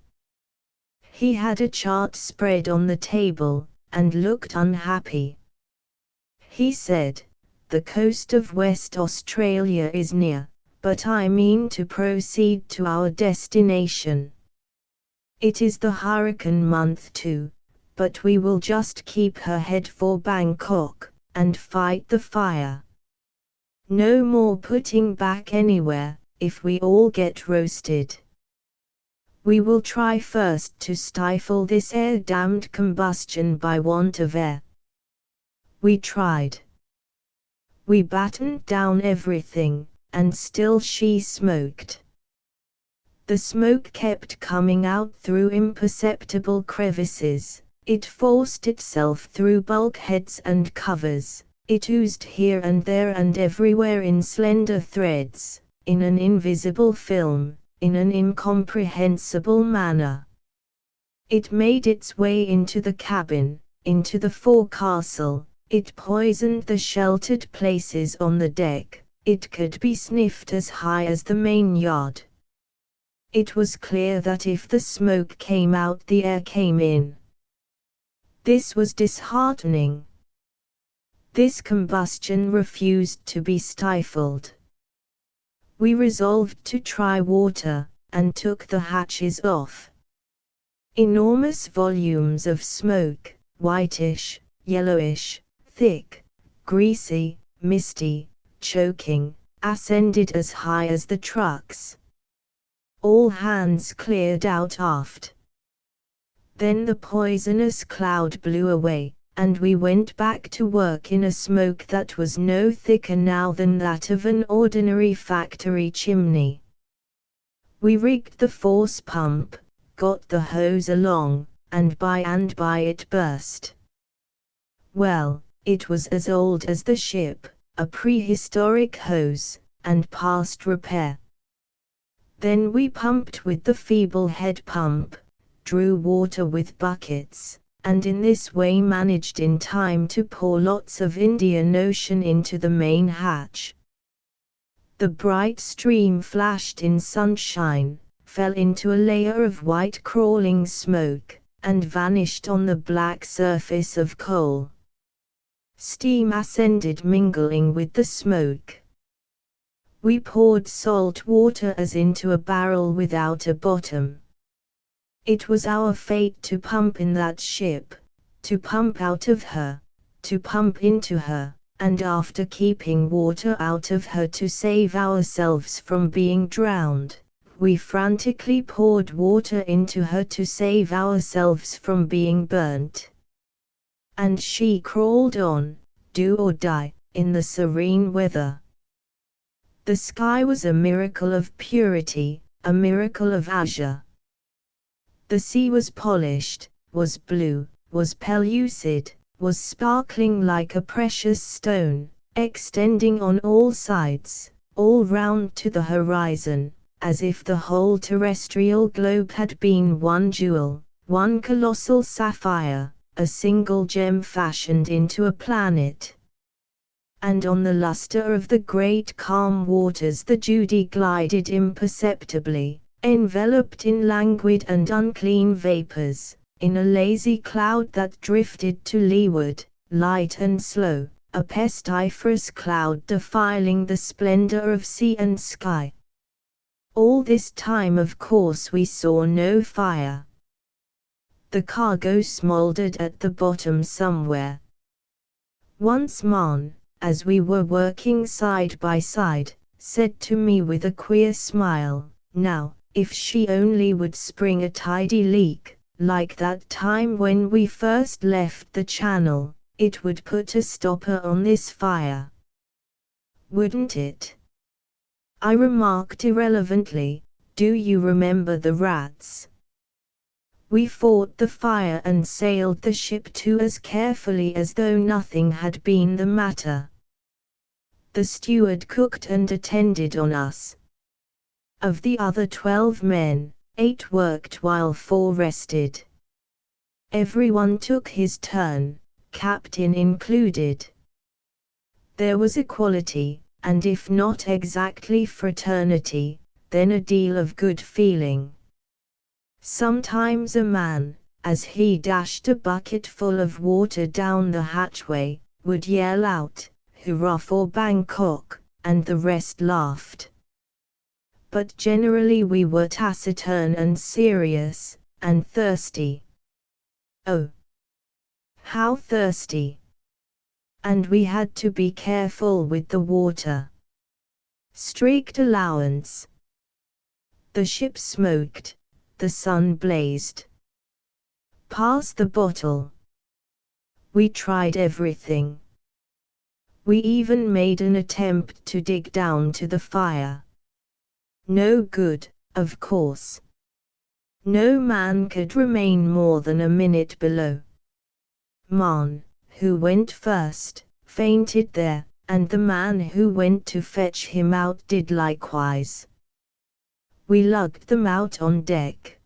He had a chart spread on the table, and looked unhappy. He said, "The coast of West Australia is near, but I mean to proceed to our destination. It is the hurricane month too, but we will just keep her head for Bangkok, and fight the fire. No more putting back anywhere, if we all get roasted. We will try first to stifle this air-damned combustion by want of air." We tried. We battened down everything, and still she smoked. The smoke kept coming out through imperceptible crevices, it forced itself through bulkheads and covers, it oozed here and there and everywhere in slender threads, in an invisible film, in an incomprehensible manner. It made its way into the cabin, into the forecastle, it poisoned the sheltered places on the deck, it could be sniffed as high as the mainyard. It was clear that if the smoke came out, the air came in. This was disheartening. This combustion refused to be stifled. We resolved to try water, and took the hatches off. Enormous volumes of smoke, whitish, yellowish, thick, greasy, misty, choking, ascended as high as the trucks. All hands cleared out aft. Then the poisonous cloud blew away, and we went back to work in a smoke that was no thicker now than that of an ordinary factory chimney. We rigged the force pump, got the hose along, and by it burst. Well, it was as old as the ship, a prehistoric hose, and past repair. Then we pumped with the feeble head pump, drew water with buckets, and in this way managed in time to pour lots of Indian Ocean into the main hatch. The bright stream flashed in sunshine, fell into a layer of white crawling smoke, and vanished on the black surface of coal. Steam ascended mingling with the smoke. We poured salt water as into a barrel without a bottom. It was our fate to pump in that ship, to pump out of her, to pump into her, and after keeping water out of her to save ourselves from being drowned, we frantically poured water into her to save ourselves from being burnt. And she crawled on, do or die, in the serene weather. The sky was a miracle of purity, a miracle of azure. The sea was polished, was blue, was pellucid, was sparkling like a precious stone, extending on all sides, all round to the horizon, as if the whole terrestrial globe had been one jewel, one colossal sapphire, a single gem fashioned into a planet. And on the luster of the great calm waters the Judy glided imperceptibly, enveloped in languid and unclean vapors, in a lazy cloud that drifted to leeward, light and slow, a pestiferous cloud defiling the splendor of sea and sky. All this time of course we saw no fire. The cargo smoldered at the bottom somewhere. Once Man, as we were working side by side, said to me with a queer smile, "Now, if she only would spring a tidy leak, like that time when we first left the channel, it would put a stopper on this fire." Wouldn't it? I remarked irrelevantly, "Do you remember the rats?" We fought the fire and sailed the ship too as carefully as though nothing had been the matter. The steward cooked and attended on us. Of the other 12 men, 8 worked while 4 rested. Everyone took his turn, captain included. There was equality, and if not exactly fraternity, then a deal of good feeling. Sometimes a man, as he dashed a bucket full of water down the hatchway, would yell out, "Hurrah for Bangkok," and the rest laughed. But generally we were taciturn and serious, and thirsty. Oh, how thirsty! And we had to be careful with the water. Strict allowance. The ship smoked, the sun blazed. Pass the bottle. We tried everything. We even made an attempt to dig down to the fire. No good, of course. No man could remain more than a minute below. Man, who went first, fainted there, and the man who went to fetch him out did likewise. We lugged them out on deck.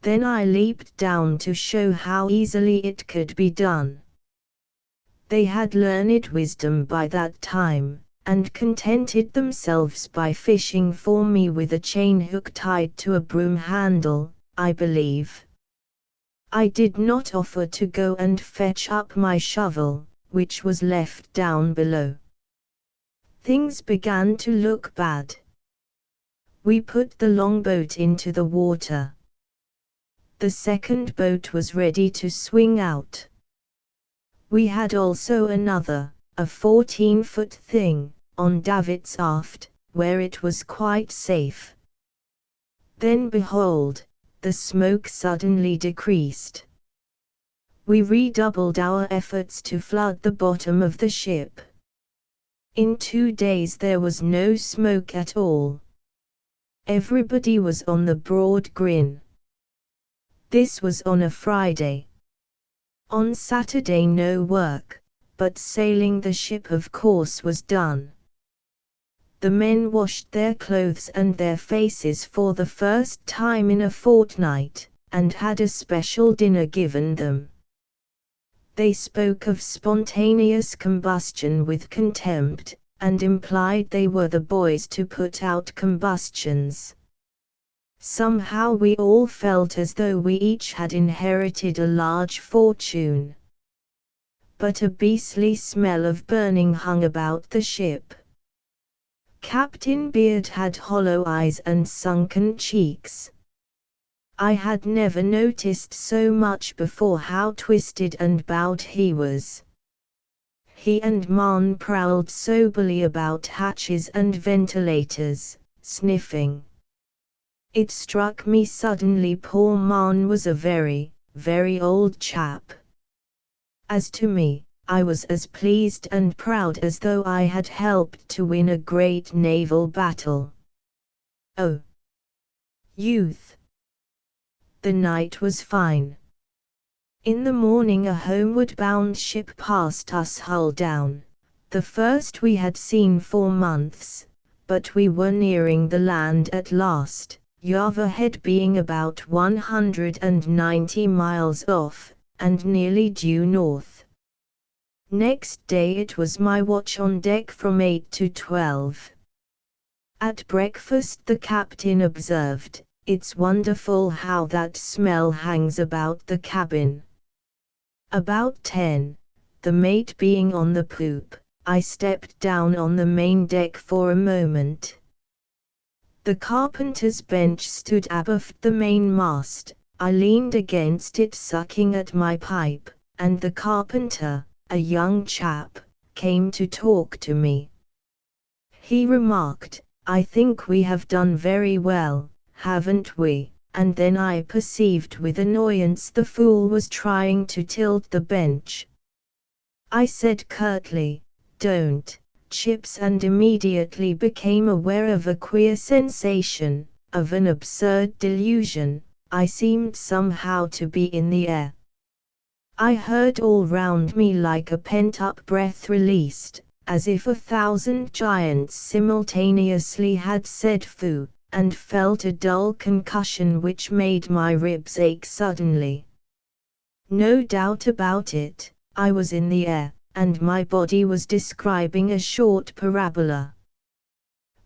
Then I leaped down to show how easily it could be done. They had learned wisdom by that time, and contented themselves by fishing for me with a chain hook tied to a broom handle, I believe. I did not offer to go and fetch up my shovel, which was left down below. Things began to look bad. We put the longboat into the water. The second boat was ready to swing out. We had also another, a 14-foot thing, on davits aft, where it was quite safe. Then behold, the smoke suddenly decreased. We redoubled our efforts to flood the bottom of the ship. In 2 days there was no smoke at all. Everybody was on the broad grin. This was on a Friday. On Saturday no work, but sailing the ship of course was done. The men washed their clothes and their faces for the first time in a fortnight, and had a special dinner given them. They spoke of spontaneous combustion with contempt, and implied they were the boys to put out combustions. Somehow we all felt as though we each had inherited a large fortune. But a beastly smell of burning hung about the ship. Captain Beard had hollow eyes and sunken cheeks. I had never noticed so much before how twisted and bowed he was. He and Man prowled soberly about hatches and ventilators, sniffing. It struck me suddenly poor Man was a very, very old chap. As to me, I was as pleased and proud as though I had helped to win a great naval battle. Oh, youth! The night was fine. In the morning a homeward-bound ship passed us hull down, the first we had seen for months, but we were nearing the land at last, Java Head being about 190 miles off, and nearly due north. Next day it was my watch on deck from 8 to 12. At breakfast the captain observed, "It's wonderful how that smell hangs about the cabin." About 10, the mate being on the poop, I stepped down on the main deck for a moment. The carpenter's bench stood abaft the mainmast. I leaned against it sucking at my pipe, and the carpenter, a young chap, came to talk to me. He remarked, "I think we have done very well, haven't we?" And then I perceived with annoyance the fool was trying to tilt the bench. I said curtly, "Don't, Chips," and immediately became aware of a queer sensation, of an absurd delusion. I seemed somehow to be in the air. I heard all round me like a pent-up breath released, as if 1,000 giants simultaneously had said "Foo," and felt a dull concussion which made my ribs ache suddenly. No doubt about it, I was in the air, and my body was describing a short parabola.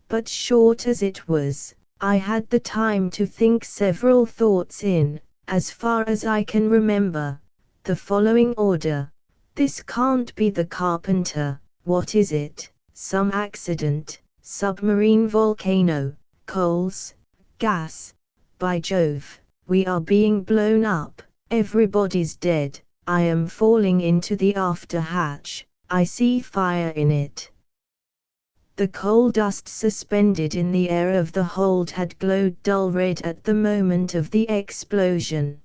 But short as it was, I had the time to think several thoughts in, as far as I can remember, the following order. This can't be the carpenter. What is it? Some accident, submarine, volcano, coals, gas. By Jove, we are being blown up, everybody's dead, I am falling into the after hatch, I see fire in it. The coal dust suspended in the air of the hold had glowed dull red at the moment of the explosion.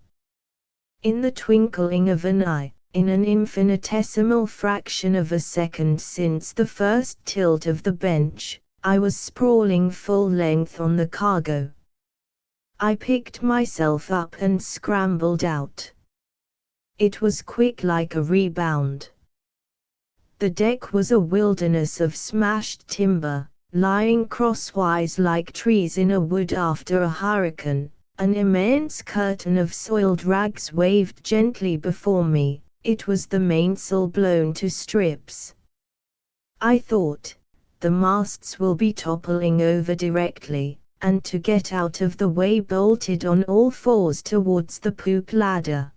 In the twinkling of an eye, in an infinitesimal fraction of a second since the first tilt of the bench, I was sprawling full length on the cargo. I picked myself up and scrambled out. It was quick like a rebound. The deck was a wilderness of smashed timber, lying crosswise like trees in a wood after a hurricane. An immense curtain of soiled rags waved gently before me. It was the mainsail blown to strips. I thought, the masts will be toppling over directly, and to get out of the way bolted on all fours towards the poop ladder.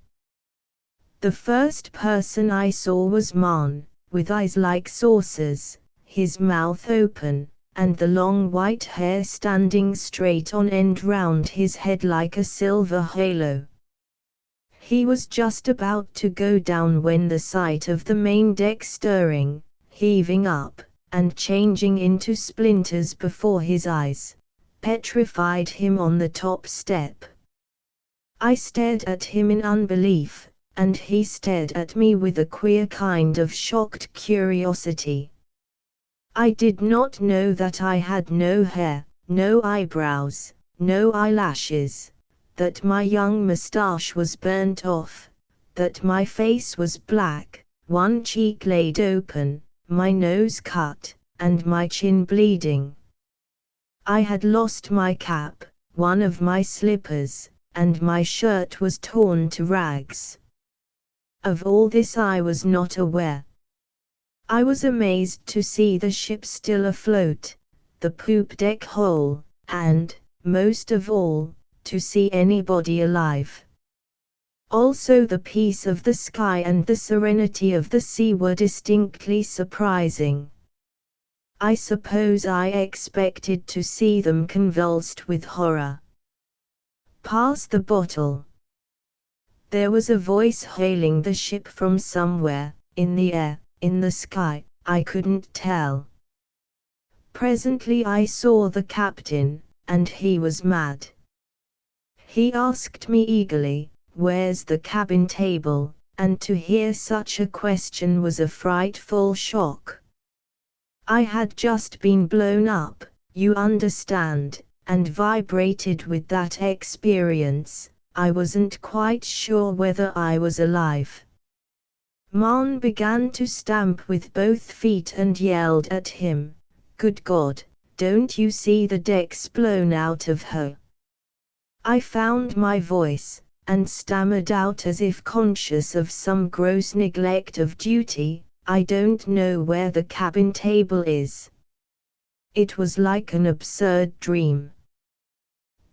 The first person I saw was Marn, with eyes like saucers, his mouth open, and the long white hair standing straight on end round his head like a silver halo. He was just about to go down when the sight of the main deck stirring, heaving up, and changing into splinters before his eyes, petrified him on the top step. I stared at him in unbelief, and he stared at me with a queer kind of shocked curiosity. I did not know that I had no hair, no eyebrows, no eyelashes, that my young moustache was burnt off, that my face was black, one cheek laid open, my nose cut, and my chin bleeding. I had lost my cap, one of my slippers, and my shirt was torn to rags. Of all this I was not aware. I was amazed to see the ship still afloat, the poop deck whole, and, most of all, to see anybody alive. Also the peace of the sky and the serenity of the sea were distinctly surprising. I suppose I expected to see them convulsed with horror. Pass the bottle. There was a voice hailing the ship from somewhere, in the air, in the sky, I couldn't tell. Presently I saw the captain, and he was mad. He asked me eagerly, "Where's the cabin table?" and to hear such a question was a frightful shock. I had just been blown up, you understand, and vibrated with that experience. I wasn't quite sure whether I was alive. Marn began to stamp with both feet and yelled at him, "Good God, don't you see the deck's blown out of her?" I found my voice, and stammered out as if conscious of some gross neglect of duty, "I don't know where the cabin table is." It was like an absurd dream.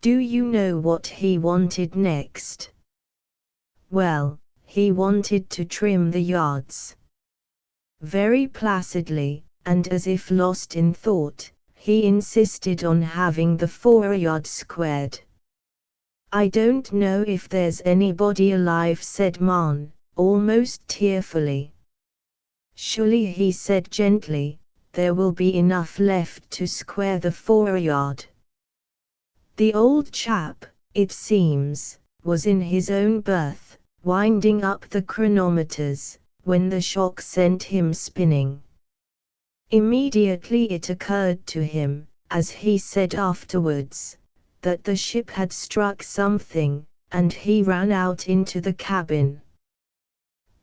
Do you know what he wanted next? Well, he wanted to trim the yards. Very placidly, and as if lost in thought, he insisted on having the foreyard squared. "I don't know if there's anybody alive," said Marn, almost tearfully. "Surely," he said gently, "there will be enough left to square the foreyard." The old chap, it seems, was in his own berth, winding up the chronometers, when the shock sent him spinning. Immediately it occurred to him, as he said afterwards, that the ship had struck something, and he ran out into the cabin.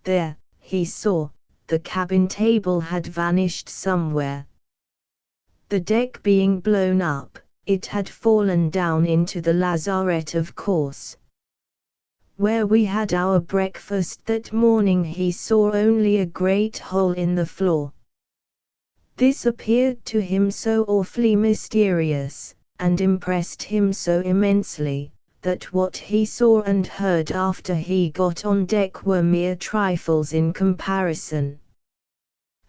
There, he saw, the cabin table had vanished somewhere. The deck being blown up, it had fallen down into the lazarette, of course. Where we had our breakfast that morning he saw only a great hole in the floor. This appeared to him so awfully mysterious, and impressed him so immensely, that what he saw and heard after he got on deck were mere trifles in comparison.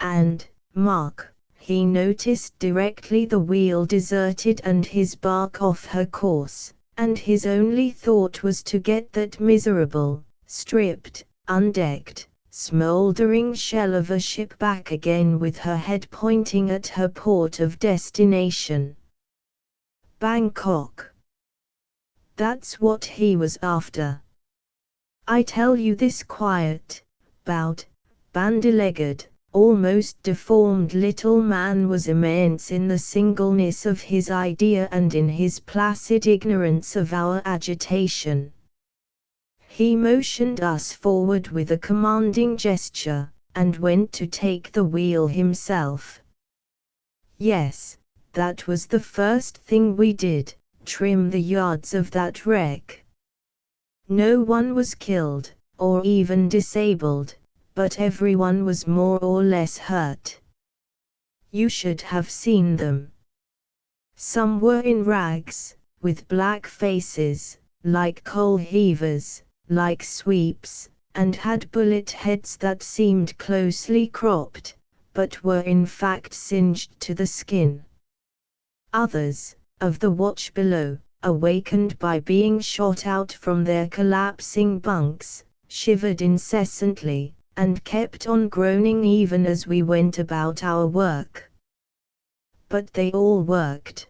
And, mark, he noticed directly the wheel deserted and his bark off her course, and his only thought was to get that miserable, stripped, undecked, smouldering shell of a ship back again with her head pointing at her port of destination. Bangkok. That's what he was after. I tell you, this quiet, bowed, bandy-legged, almost deformed little man was immense in the singleness of his idea and in his placid ignorance of our agitation. He motioned us forward with a commanding gesture, and went to take the wheel himself. Yes, that was the first thing we did, trim the yards of that wreck. No one was killed, or even disabled, but everyone was more or less hurt. You should have seen them. Some were in rags, with black faces, like coal heavers, like sweeps, and had bullet heads that seemed closely cropped, but were in fact singed to the skin. Others, of the watch below, awakened by being shot out from their collapsing bunks, shivered incessantly, and kept on groaning even as we went about our work. But they all worked.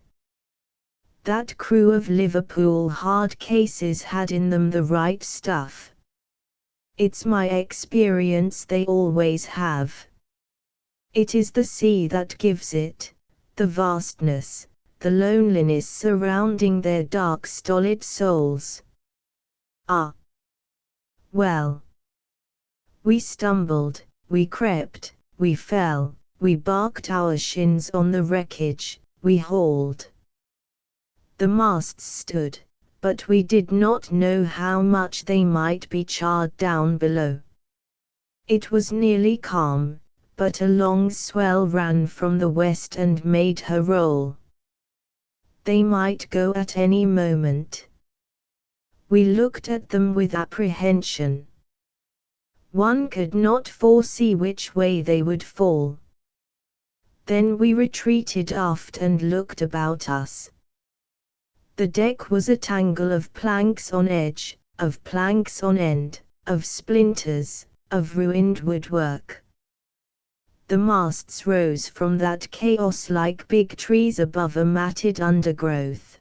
That crew of Liverpool hard cases had in them the right stuff. It's my experience they always have. It is the sea that gives it, the vastness, the loneliness surrounding their dark stolid souls. Ah! Well. We stumbled, we crept, we fell, we barked our shins on the wreckage, we hauled. The masts stood, but we did not know how much they might be charred down below. It was nearly calm, but a long swell ran from the west and made her roll. They might go at any moment. We looked at them with apprehension. One could not foresee which way they would fall. Then we retreated aft and looked about us. The deck was a tangle of planks on edge, of planks on end, of splinters, of ruined woodwork. The masts rose from that chaos like big trees above a matted undergrowth.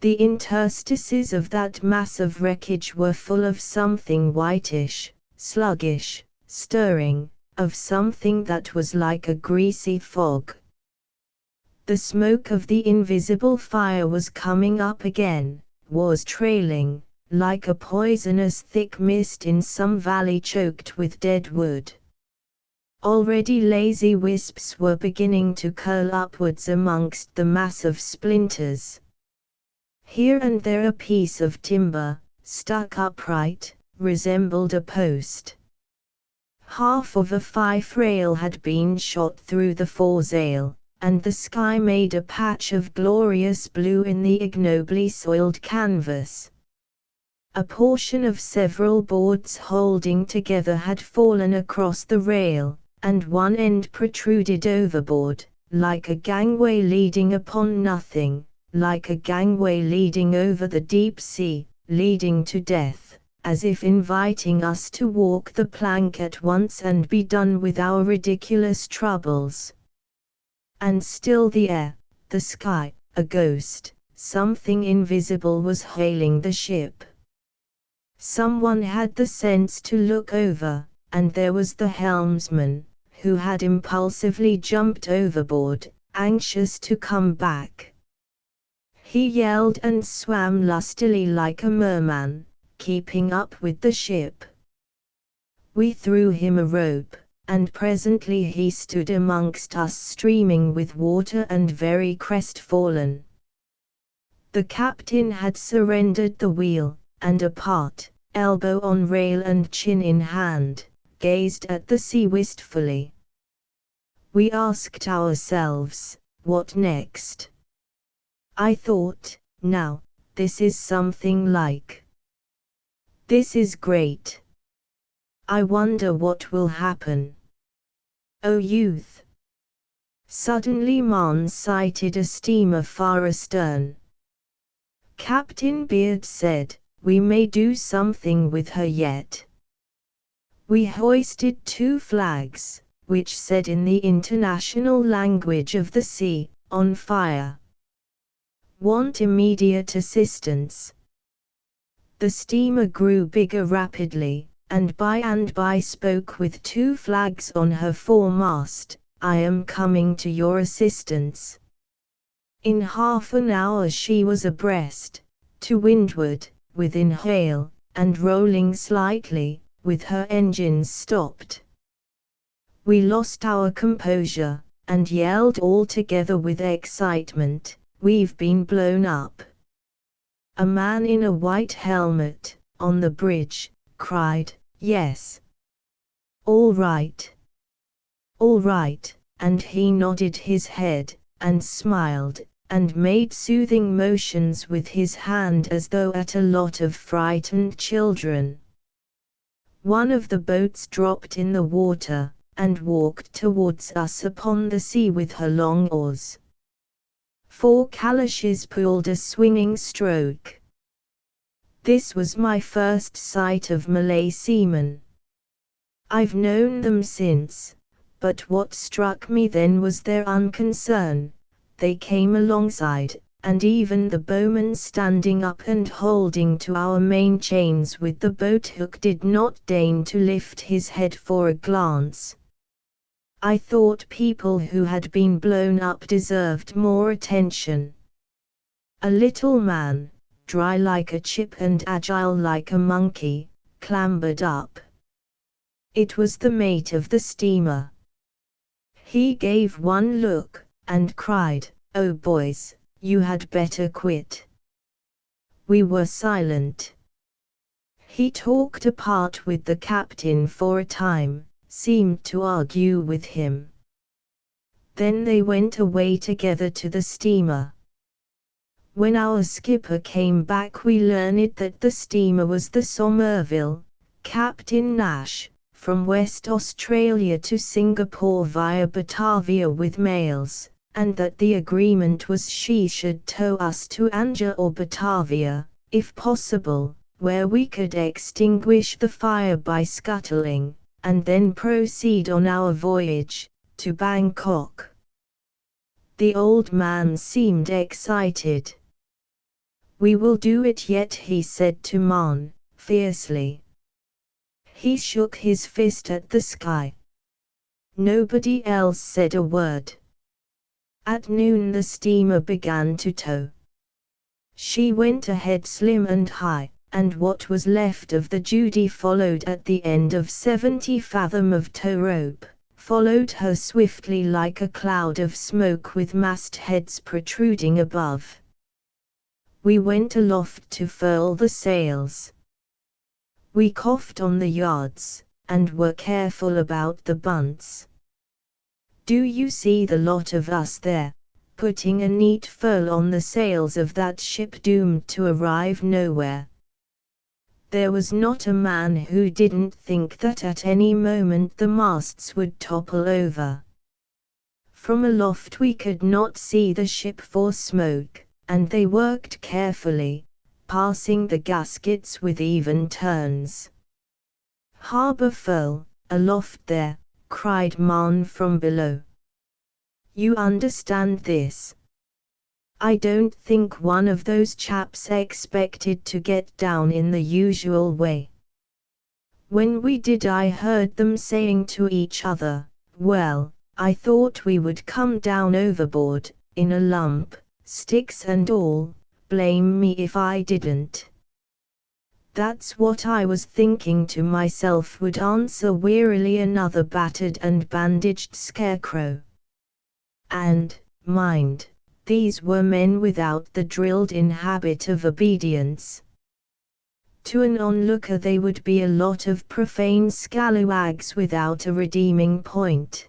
The interstices of that mass of wreckage were full of something whitish, sluggish, stirring, of something that was like a greasy fog. The smoke of the invisible fire was coming up again, was trailing, like a poisonous thick mist in some valley choked with dead wood. Already lazy wisps were beginning to curl upwards amongst the mass of splinters. Here and there a piece of timber, stuck upright, resembled a post. Half of a fife rail had been shot through the foresail, and the sky made a patch of glorious blue in the ignobly soiled canvas. A portion of several boards holding together had fallen across the rail, and one end protruded overboard, like a gangway leading upon nothing, like a gangway leading over the deep sea, leading to death, as if inviting us to walk the plank at once and be done with our ridiculous troubles. And still the air, the sky, a ghost, something invisible was hailing the ship. Someone had the sense to look over, and there was the helmsman, who had impulsively jumped overboard, anxious to come back. He yelled and swam lustily like a merman, keeping up with the ship. We threw him a rope, and presently he stood amongst us streaming with water and very crestfallen. The captain had surrendered the wheel, and apart, elbow on rail and chin in hand, gazed at the sea wistfully. We asked ourselves, what next? I thought, now, this is something like. This is great. I wonder what will happen. O youth! Suddenly Mon sighted a steamer far astern. Captain Beard said, we may do something with her yet. We hoisted 2 flags, which said in the international language of the sea, on fire. Want immediate assistance. The steamer grew bigger rapidly, and by spoke with 2 flags on her foremast, I am coming to your assistance. In half an hour she was abreast, to windward, within hail, and rolling slightly, with her engines stopped. We lost our composure, and yelled all together with excitement, we've been blown up. A man in a white helmet, on the bridge, cried, yes. All right. All right, and he nodded his head, and smiled, and made soothing motions with his hand as though at a lot of frightened children. One of the boats dropped in the water, and walked towards us upon the sea with her long oars. 4 calashes pulled a swinging stroke. This was my first sight of Malay seamen. I've known them since, but what struck me then was their unconcern. They came alongside, and even the bowman standing up and holding to our main chains with the boat hook did not deign to lift his head for a glance. I thought people who had been blown up deserved more attention. A little man, dry like a chip and agile like a monkey, clambered up. It was the mate of the steamer. He gave one look, and cried, "Oh boys, you had better quit." We were silent. He talked apart with the captain for a time, seemed to argue with him. Then they went away together to the steamer. When our skipper came back we learned that the steamer was the Somerville, Captain Nash, from West Australia to Singapore via Batavia with mails, and that the agreement was she should tow us to Anjar or Batavia, if possible, where we could extinguish the fire by scuttling, and then proceed on our voyage, to Bangkok. The old man seemed excited. "We will do it yet," he said to Mon, fiercely. He shook his fist at the sky. Nobody else said a word. At noon the steamer began to tow. She went ahead slim and high, and what was left of the Judy followed at the end of 70 fathom of tow rope, followed her swiftly like a cloud of smoke with mastheads protruding above. We went aloft to furl the sails. We coughed on the yards, and were careful about the bunts. Do you see the lot of us there, putting a neat furl on the sails of that ship doomed to arrive nowhere? There was not a man who didn't think that at any moment the masts would topple over. From aloft we could not see the ship for smoke, and they worked carefully, passing the gaskets with even turns. "Harbour full, aloft there," cried Mon from below. "You understand this? I don't think one of those chaps expected to get down in the usual way. When we did I heard them saying to each other, 'Well, I thought we would come down overboard, in a lump, sticks and all, blame me if I didn't.' That's what I was thinking to myself," would answer wearily another battered and bandaged scarecrow. And, mind, these were men without the drilled-in habit of obedience. To an onlooker they would be a lot of profane scalawags without a redeeming point.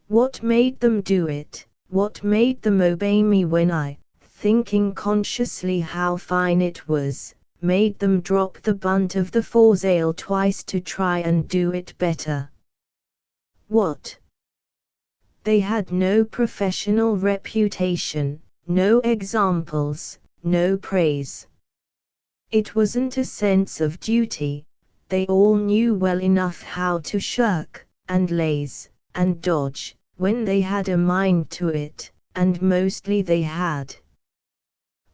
What made them do it? What made them obey me when I, thinking consciously how fine it was, made them drop the bunt of the foresail twice to try and do it better. What? They had no professional reputation, no examples, no praise. It wasn't a sense of duty. They all knew well enough how to shirk, and laze, and dodge, when they had a mind to it, and mostly they had.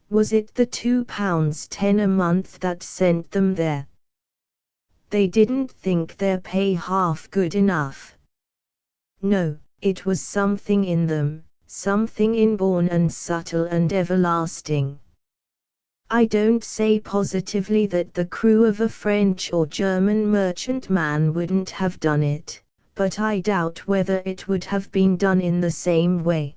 Was it the £2.10 a month that sent them there? They didn't think their pay half good enough. No, it was something in them, something inborn and subtle and everlasting. I don't say positively that the crew of a French or German merchantman wouldn't have done it, but I doubt whether it would have been done in the same way.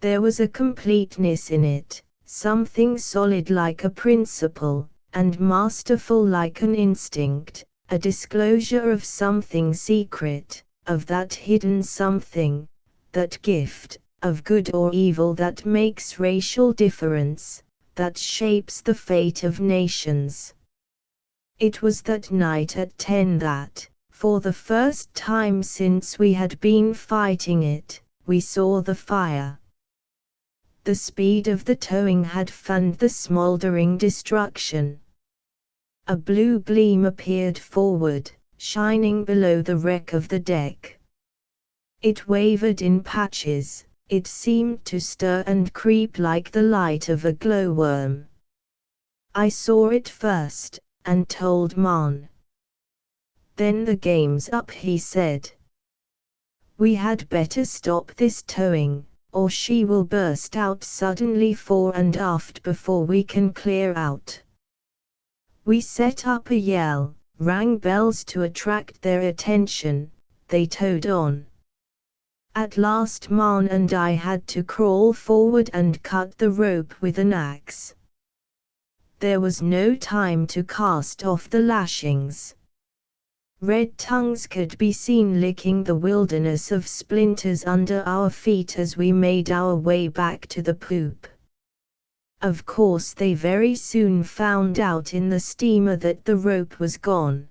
There was a completeness in it, something solid like a principle, and masterful like an instinct, a disclosure of something secret, of that hidden something, that gift, of good or evil that makes racial difference, that shapes the fate of nations. It was that night at 10 that, for the first time since we had been fighting it, we saw the fire. The speed of the towing had fanned the smouldering destruction. A blue gleam appeared forward, shining below the wreck of the deck. It wavered in patches, it seemed to stir and creep like the light of a glowworm. I saw it first, and told Mon. Then the game's up, he said. We had better stop this towing, or she will burst out suddenly fore and aft before we can clear out. We set up a yell, rang bells to attract their attention, they towed on. At last Mon and I had to crawl forward and cut the rope with an axe. There was no time to cast off the lashings. Red tongues could be seen licking the wilderness of splinters under our feet as we made our way back to the poop. Of course they very soon found out in the steamer that the rope was gone.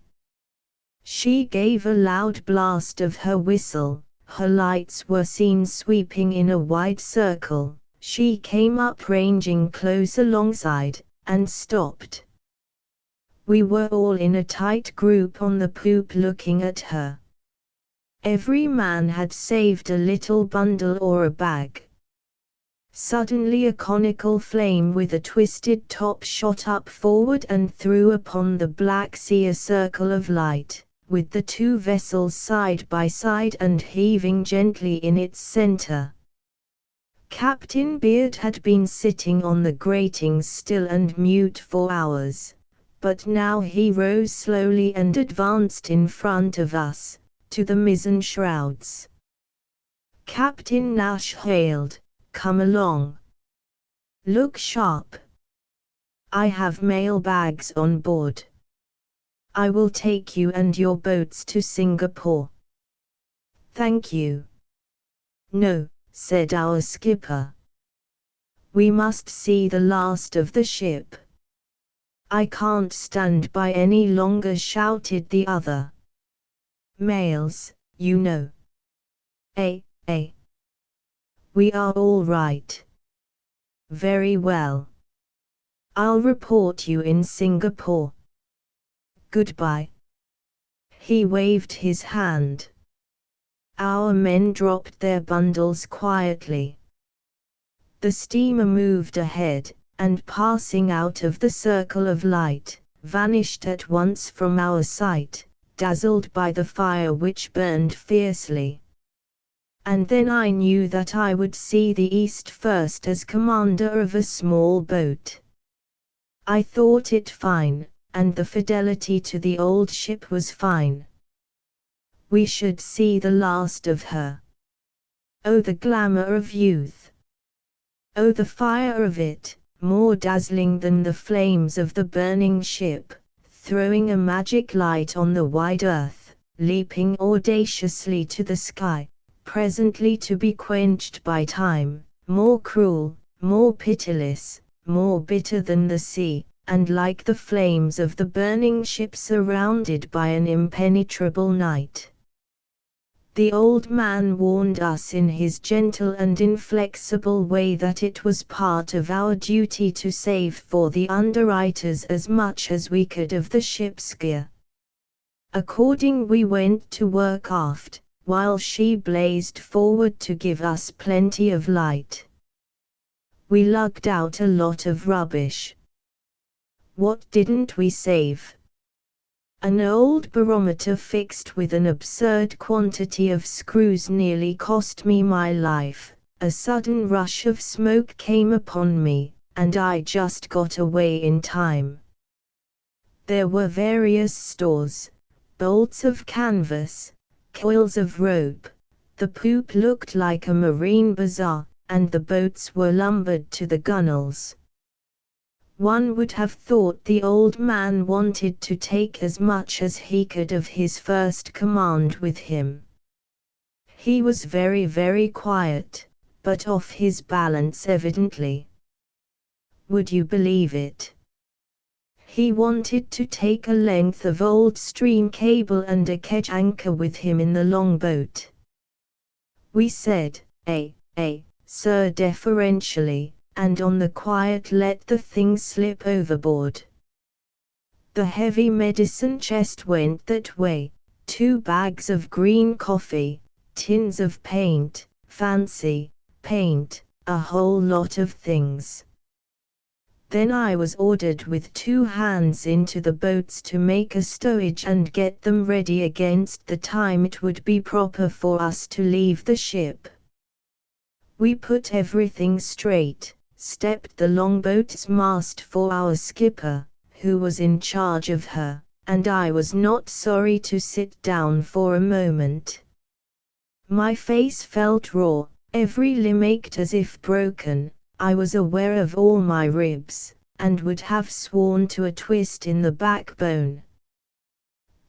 She gave a loud blast of her whistle, her lights were seen sweeping in a wide circle, she came up ranging close alongside, and stopped. We were all in a tight group on the poop looking at her. Every man had saved a little bundle or a bag. Suddenly a conical flame with a twisted top shot up forward and threw upon the black sea a circle of light, with the two vessels side by side and heaving gently in its center. Captain Beard had been sitting on the gratings still and mute for hours, but now he rose slowly and advanced in front of us, to the mizzen shrouds. Captain Nash hailed, "Come along. Look sharp. I have mail bags on board. I will take you and your boats to Singapore." "Thank you." "No," said our skipper. "We must see the last of the ship." "I can't stand by any longer," shouted the other. "Mails, you know." "Eh. We are all right." "Very well. I'll report you in Singapore. Goodbye." He waved his hand. Our men dropped their bundles quietly. The steamer moved ahead, and passing out of the circle of light, vanished at once from our sight, dazzled by the fire which burned fiercely. And then I knew that I would see the East first as commander of a small boat. I thought it fine, and the fidelity to the old ship was fine. We should see the last of her. Oh, the glamour of youth! Oh, the fire of it, more dazzling than the flames of the burning ship, throwing a magic light on the wide earth, leaping audaciously to the sky, presently to be quenched by time, more cruel, more pitiless, more bitter than the sea, and like the flames of the burning ship surrounded by an impenetrable night. The old man warned us in his gentle and inflexible way that it was part of our duty to save for the underwriters as much as we could of the ship's gear. According we went to work aft, while she blazed forward to give us plenty of light. We lugged out a lot of rubbish. What didn't we save? An old barometer fixed with an absurd quantity of screws nearly cost me my life. A sudden rush of smoke came upon me, and I just got away in time. There were various stores, bolts of canvas, coils of rope. The poop looked like a marine bazaar, and the boats were lumbered to the gunwales. One would have thought the old man wanted to take as much as he could of his first command with him. He was very, very quiet, but off his balance evidently. Would you believe it? He wanted to take a length of old stream cable and a kedge anchor with him in the longboat. We said, sir, deferentially, and on the quiet let the thing slip overboard. The heavy medicine chest went that way, 2 bags of green coffee, tins of paint, fancy paint, a whole lot of things. Then I was ordered with 2 hands into the boats to make a stowage and get them ready against the time it would be proper for us to leave the ship. We put everything straight, stepped the longboat's mast for our skipper, who was in charge of her, and I was not sorry to sit down for a moment. My face felt raw, every limb ached as if broken. I was aware of all my ribs, and would have sworn to a twist in the backbone.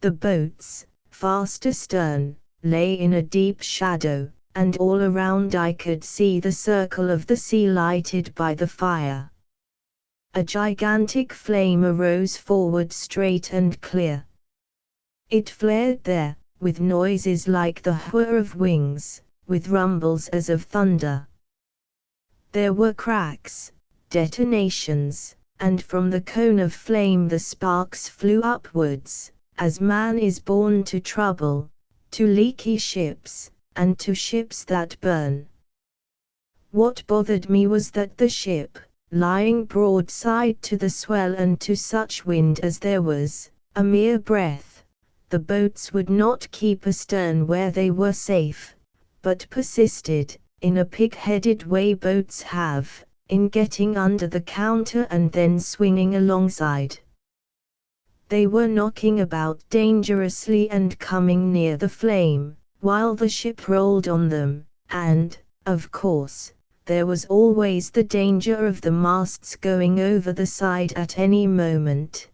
The boats, fast astern, lay in a deep shadow, and all around I could see the circle of the sea lighted by the fire. A gigantic flame arose forward straight and clear. It flared there, with noises like the whir of wings, with rumbles as of thunder. There were cracks, detonations, and from the cone of flame the sparks flew upwards, as man is born to trouble, to leaky ships, and to ships that burn. What bothered me was that the ship, lying broadside to the swell and to such wind as there was, a mere breath, the boats would not keep astern where they were safe, but persisted, in a pig-headed way boats have, in getting under the counter and then swinging alongside. They were knocking about dangerously and coming near the flame, while the ship rolled on them, and, of course, there was always the danger of the masts going over the side at any moment.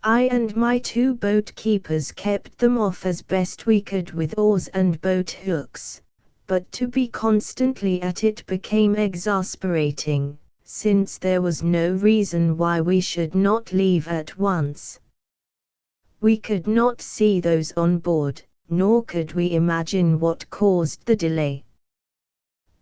I and my 2 boat keepers kept them off as best we could with oars and boat hooks, but to be constantly at it became exasperating, since there was no reason why we should not leave at once. We could not see those on board, nor could we imagine what caused the delay.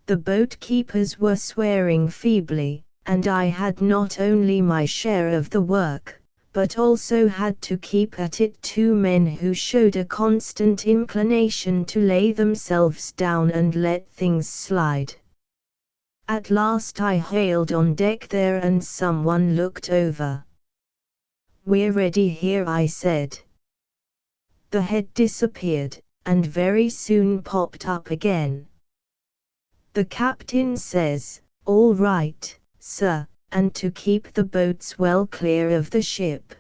The boat keepers were swearing feebly, and I had not only my share of the work, but also had to keep at it 2 men who showed a constant inclination to lay themselves down and let things slide. At last I hailed on deck there and someone looked over. "We're ready here," I said. The head disappeared, and very soon popped up again. "The captain says, 'All right, sir,' and to keep the boats well clear of the ship."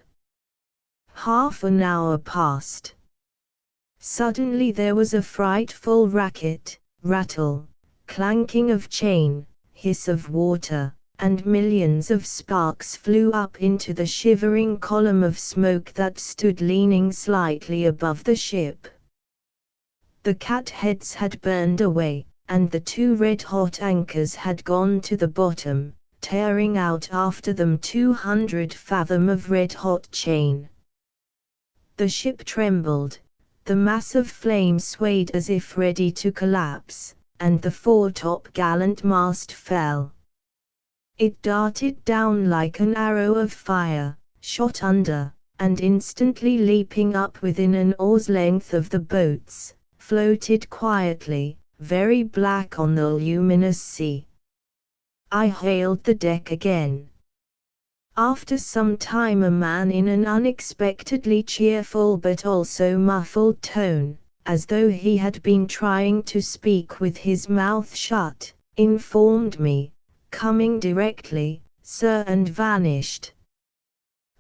Half an hour passed. Suddenly there was a frightful racket, rattle, clanking of chain, hiss of water, and millions of sparks flew up into the shivering column of smoke that stood leaning slightly above the ship. The cat heads had burned away, and the 2 red-hot anchors had gone to the bottom, tearing out after them 200 fathom of red-hot chain. The ship trembled, the massive flame swayed as if ready to collapse, and the foretop-gallant mast fell. It darted down like an arrow of fire, shot under, and instantly leaping up within an oar's length of the boats, floated quietly, very black on the luminous sea. I hailed the deck again. After some time a man in an unexpectedly cheerful but also muffled tone, as though he had been trying to speak with his mouth shut, informed me, "Coming directly, sir," and vanished.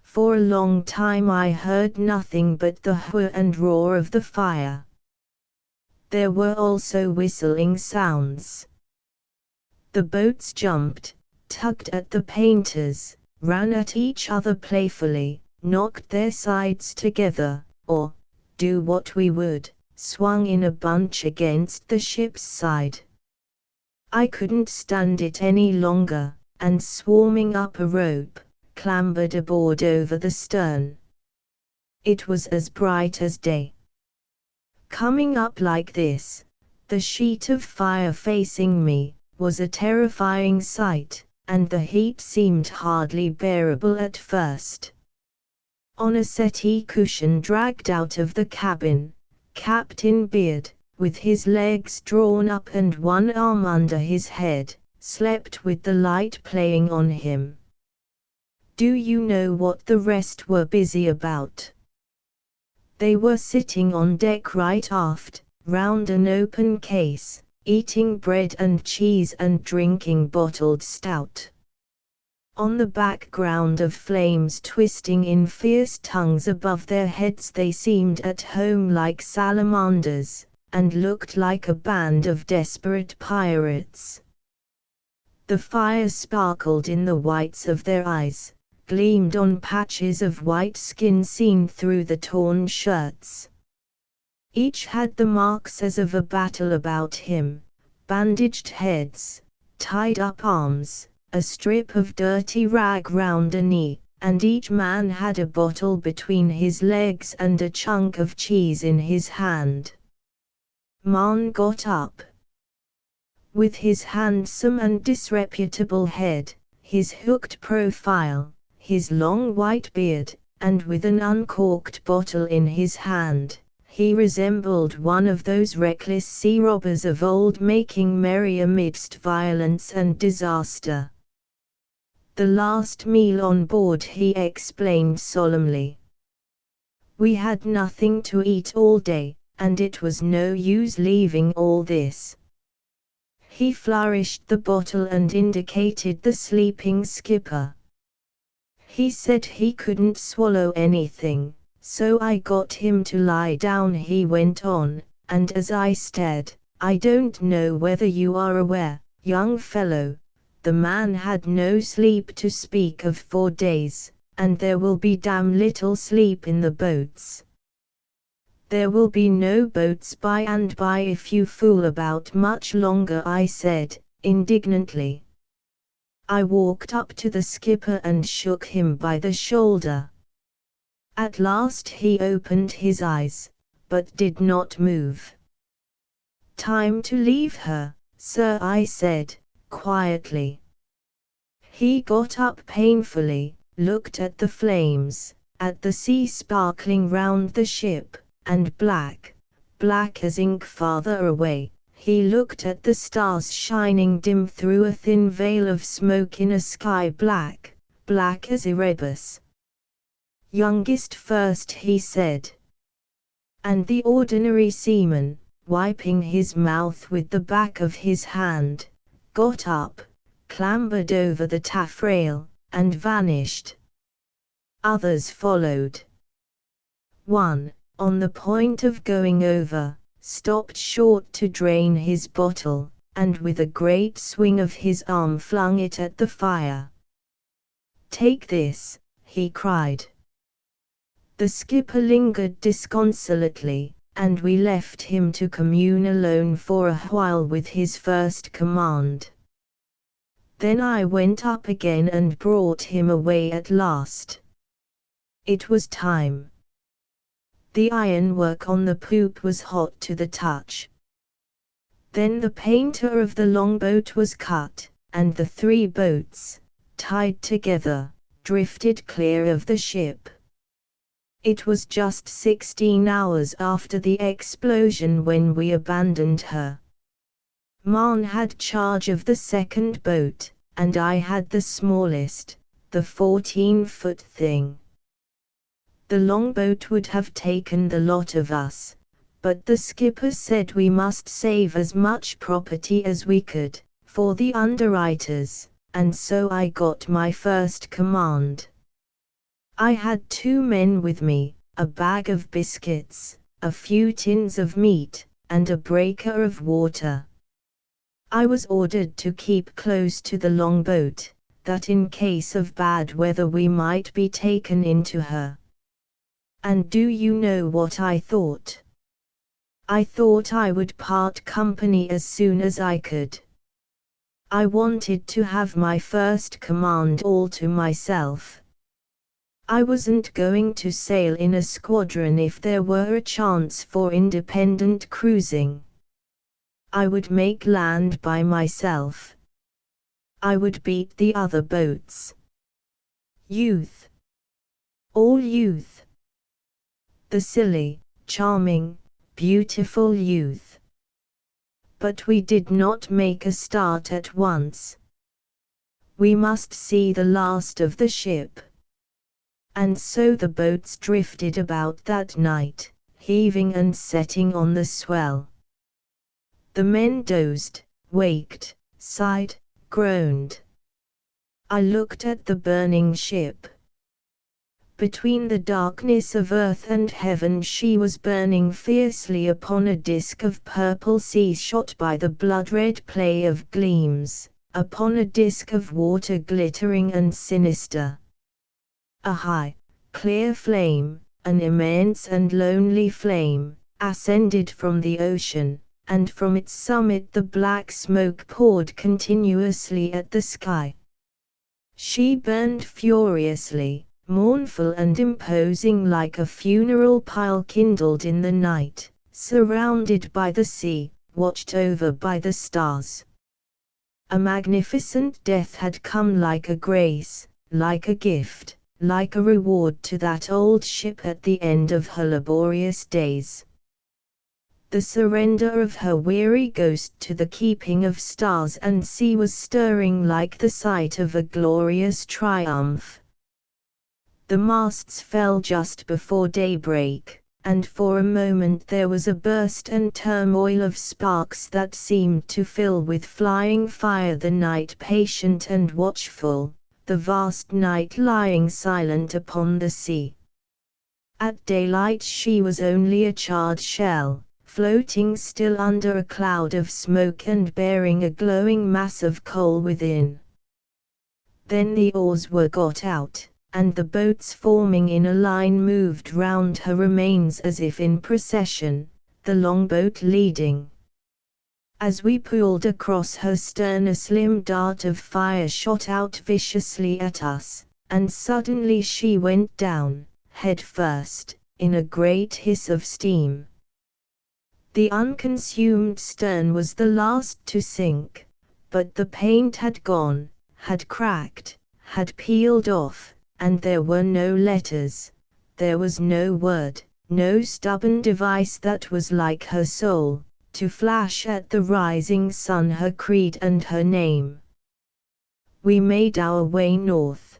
For a long time I heard nothing but the whir and roar of the fire. There were also whistling sounds. The boats jumped, tugged at the painters, ran at each other playfully, knocked their sides together, or, do what we would, swung in a bunch against the ship's side. I couldn't stand it any longer, and swarming up a rope, clambered aboard over the stern. It was as bright as day. Coming up like this, the sheet of fire facing me, was a terrifying sight, and the heat seemed hardly bearable at first. On a settee cushion dragged out of the cabin, Captain Beard, with his legs drawn up and one arm under his head, slept with the light playing on him. Do you know what the rest were busy about? They were sitting on deck right aft, round an open case, eating bread and cheese and drinking bottled stout. On the background of flames twisting in fierce tongues above their heads they seemed at home like salamanders, and looked like a band of desperate pirates. The fire sparkled in the whites of their eyes, gleamed on patches of white skin seen through the torn shirts. Each had the marks as of a battle about him, bandaged heads, tied up arms, a strip of dirty rag round a knee, and each man had a bottle between his legs and a chunk of cheese in his hand. Marn got up. With his handsome and disreputable head, his hooked profile, his long white beard, and with an uncorked bottle in his hand, he resembled one of those reckless sea robbers of old, making merry amidst violence and disaster. The last meal on board, he explained solemnly. We had nothing to eat all day, and it was no use leaving all this. He flourished the bottle and indicated the sleeping skipper. He said he couldn't swallow anything, so I got him to lie down, he went on, and as I stared, I don't know whether you are aware, young fellow, the man had no sleep to speak of for days, and there will be damn little sleep in the boats. There will be no boats by and by if you fool about much longer, I said, indignantly. I walked up to the skipper and shook him by the shoulder. At last he opened his eyes, but did not move. Time to leave her, sir, I said, quietly. He got up painfully, looked at the flames, at the sea sparkling round the ship, and black as ink farther away, he looked at the stars shining dim through a thin veil of smoke in a sky black as Erebus. Youngest first, he said. And the ordinary seaman, wiping his mouth with the back of his hand, got up, clambered over the taffrail, and vanished. Others followed. One, on the point of going over, stopped short to drain his bottle, and with a great swing of his arm flung it at the fire. Take this, he cried. The skipper lingered disconsolately, and we left him to commune alone for a while with his first command. Then I went up again and brought him away at last. It was time. The ironwork on the poop was hot to the touch. Then the painter of the longboat was cut, and the 3 boats, tied together, drifted clear of the ship. It was just 16 hours after the explosion when we abandoned her. Marn had charge of the second boat, and I had the smallest, the 14-foot thing. The longboat would have taken the lot of us, but the skipper said we must save as much property as we could, for the underwriters, and so I got my first command. I had 2 men with me, a bag of biscuits, a few tins of meat, and a breaker of water. I was ordered to keep close to the longboat, that in case of bad weather we might be taken into her. And do you know what I thought? I thought I would part company as soon as I could. I wanted to have my first command all to myself. I wasn't going to sail in a squadron if there were a chance for independent cruising. I would make land by myself. I would beat the other boats. Youth. All youth. The silly, charming, beautiful youth. But we did not make a start at once. We must see the last of the ship. And so the boats drifted about that night, heaving and setting on the swell. The men dozed, waked, sighed, groaned. I looked at the burning ship. Between the darkness of earth and heaven she was burning fiercely upon a disk of purple sea shot by the blood-red play of gleams, upon a disk of water glittering and sinister. A high, clear flame, an immense and lonely flame, ascended from the ocean, and from its summit the black smoke poured continuously at the sky. She burned furiously, mournful and imposing like a funeral pile kindled in the night, surrounded by the sea, watched over by the stars. A magnificent death had come like a grace, like a gift, like a reward to that old ship at the end of her laborious days. The surrender of her weary ghost to the keeping of stars and sea was stirring like the sight of a glorious triumph. The masts fell just before daybreak, and for a moment there was a burst and turmoil of sparks that seemed to fill with flying fire the night patient and watchful, the vast night lying silent upon the sea. At daylight she was only a charred shell, floating still under a cloud of smoke and bearing a glowing mass of coal within. Then the oars were got out, and the boats forming in a line moved round her remains as if in procession, the longboat leading. As we pulled across her stern a slim dart of fire shot out viciously at us, and suddenly she went down, head first, in a great hiss of steam. The unconsumed stern was the last to sink, but the paint had gone, had cracked, had peeled off, and there were no letters, there was no word, no stubborn device that was like her soul, to flash at the rising sun her creed and her name. We made our way north.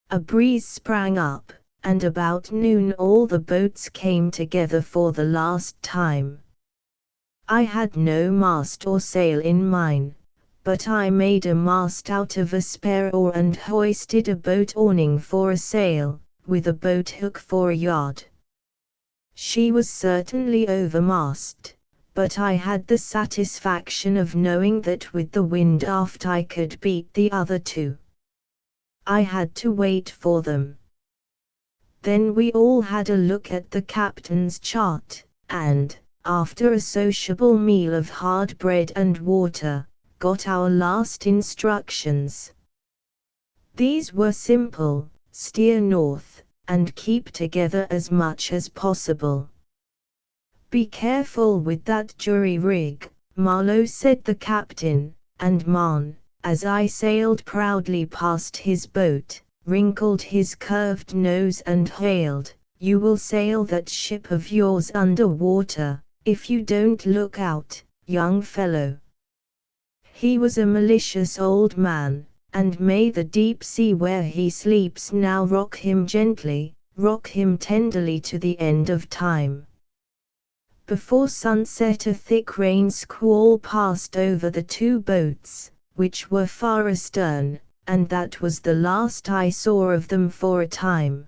A breeze sprang up, and about noon all the boats came together for the last time. I had no mast or sail in mine, but I made a mast out of a spare oar and hoisted a boat awning for a sail, with a boat hook for a yard. She was certainly overmast, but I had the satisfaction of knowing that with the wind aft I could beat the other 2. I had to wait for them. Then we all had a look at the captain's chart, and, after a sociable meal of hard bread and water, got our last instructions. These were simple: steer north, and keep together as much as possible. "Be careful with that jury rig, Marlowe," said the captain, and Marn, as I sailed proudly past his boat, wrinkled his curved nose and hailed, "You will sail that ship of yours under water, if you don't look out, young fellow." He was a malicious old man, and may the deep sea where he sleeps now rock him gently, rock him tenderly to the end of time. Before sunset a thick rain squall passed over the two boats, which were far astern, and that was the last I saw of them for a time.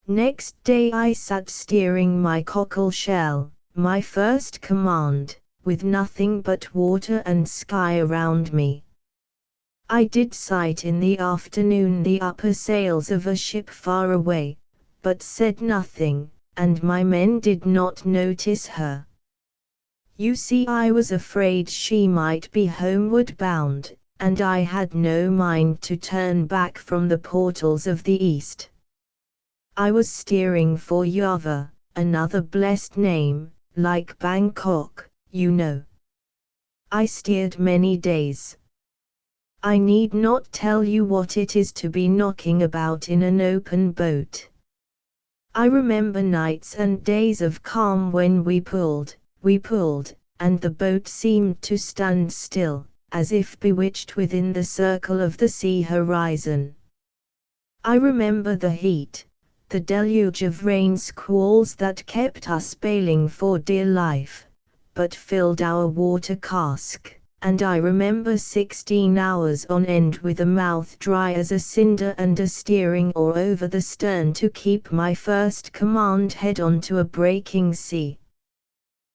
Next day I sat steering my cockle shell, my first command, with nothing but water and sky around me. I did sight in the afternoon the upper sails of a ship far away, but said nothing, and my men did not notice her. You see, I was afraid she might be homeward bound, and I had no mind to turn back from the portals of the east. I was steering for Java, another blessed name, like Bangkok, you know. I steered many days. I need not tell you what it is to be knocking about in an open boat. I remember nights and days of calm when we pulled, and the boat seemed to stand still, as if bewitched within the circle of the sea horizon. I remember the heat, the deluge of rain squalls that kept us bailing for dear life, but filled our water cask, and I remember 16 hours on end with a mouth dry as a cinder and a steering oar over the stern to keep my first command head on to a breaking sea.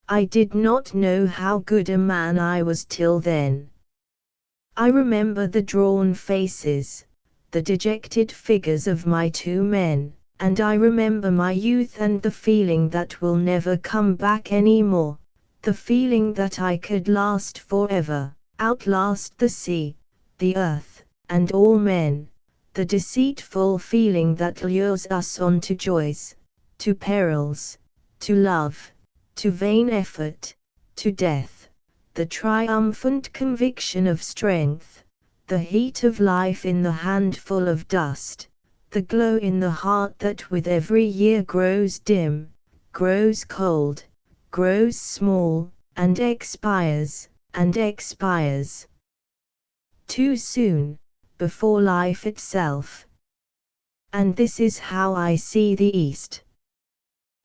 I did not know how good a man I was till then. I remember the drawn faces, the dejected figures of my two men, and I remember my youth and the feeling that will never come back any more, the feeling that I could last forever, outlast the sea, the earth, and all men, the deceitful feeling that lures us on to joys, to perils, to love, to vain effort, to death, the triumphant conviction of strength, the heat of life in the handful of dust, the glow in the heart that with every year grows dim, grows cold, grows small, and expires, too soon, before life itself. And this is how I see the East.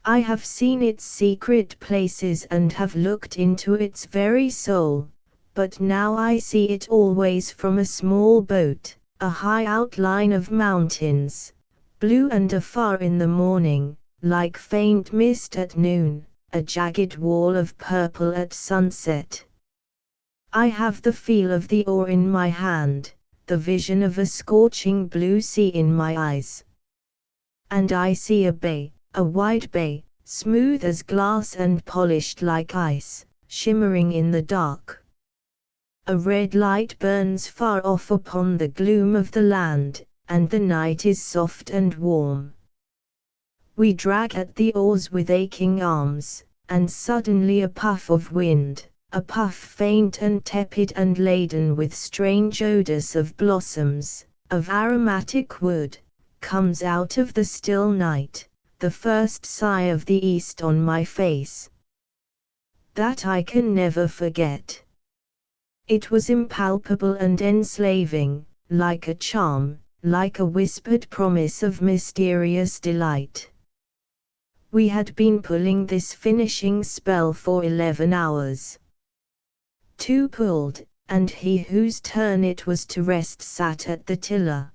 I have seen its secret places and have looked into its very soul, but now I see it always from a small boat, a high outline of mountains, blue and afar in the morning, like faint mist at noon, a jagged wall of purple at sunset. I have the feel of the oar in my hand, the vision of a scorching blue sea in my eyes. And I see a bay, a wide bay, smooth as glass and polished like ice, shimmering in the dark. A red light burns far off upon the gloom of the land, and the night is soft and warm. We drag at the oars with aching arms, and suddenly a puff of wind, a puff faint and tepid and laden with strange odors of blossoms, of aromatic wood, comes out of the still night, the first sigh of the east on my face. That I can never forget. It was impalpable and enslaving, like a charm, like a whispered promise of mysterious delight. We had been pulling this finishing spell for 11 hours. 2 pulled, and he whose turn it was to rest sat at the tiller.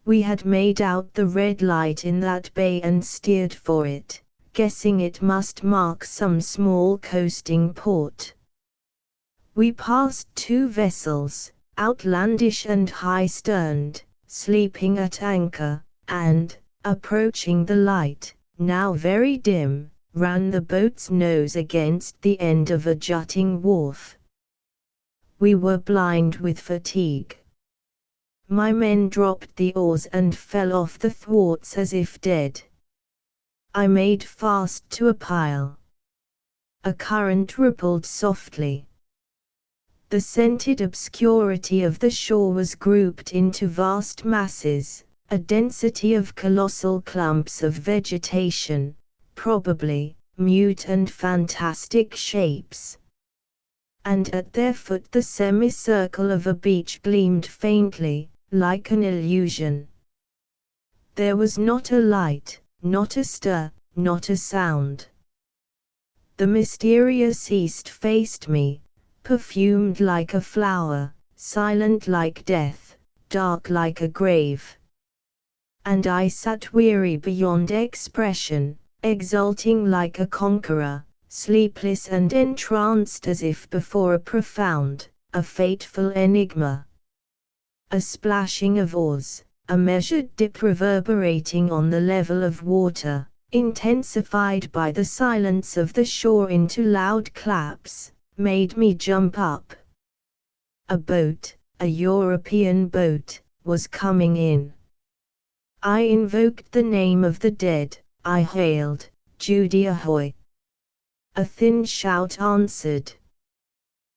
We had made out the red light in that bay and steered for it, guessing it must mark some small coasting port. We passed 2 vessels, outlandish and high-sterned, sleeping at anchor, and, approaching the light, now very dim, ran the boat's nose against the end of a jutting wharf. We were blind with fatigue. My men dropped the oars and fell off the thwarts as if dead. I made fast to a pile. A current rippled softly. The scented obscurity of the shore was grouped into vast masses, a density of colossal clumps of vegetation, probably mute and fantastic shapes. And at their foot the semicircle of a beach gleamed faintly, like an illusion. There was not a light, not a stir, not a sound. The mysterious east faced me, perfumed like a flower, silent like death, dark like a grave. And I sat weary beyond expression, exulting like a conqueror, sleepless and entranced as if before a profound, a fateful enigma. A splashing of oars, a measured dip reverberating on the level of water, intensified by the silence of the shore into loud claps, made me jump up. A boat, a European boat, was coming in. I invoked the name of the dead, I hailed, "Judy ahoy!" A thin shout answered.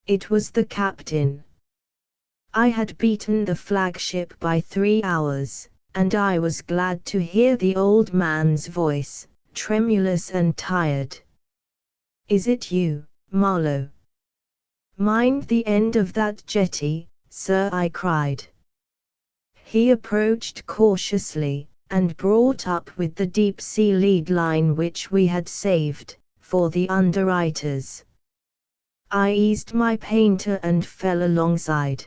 It was the captain. I had beaten the flagship by 3 hours, and I was glad to hear the old man's voice, tremulous and tired. "Is it you, Marlowe?" "Mind the end of that jetty, sir," I cried. He approached cautiously, and brought up with the deep-sea lead line which we had saved, for the underwriters. I eased my painter and fell alongside.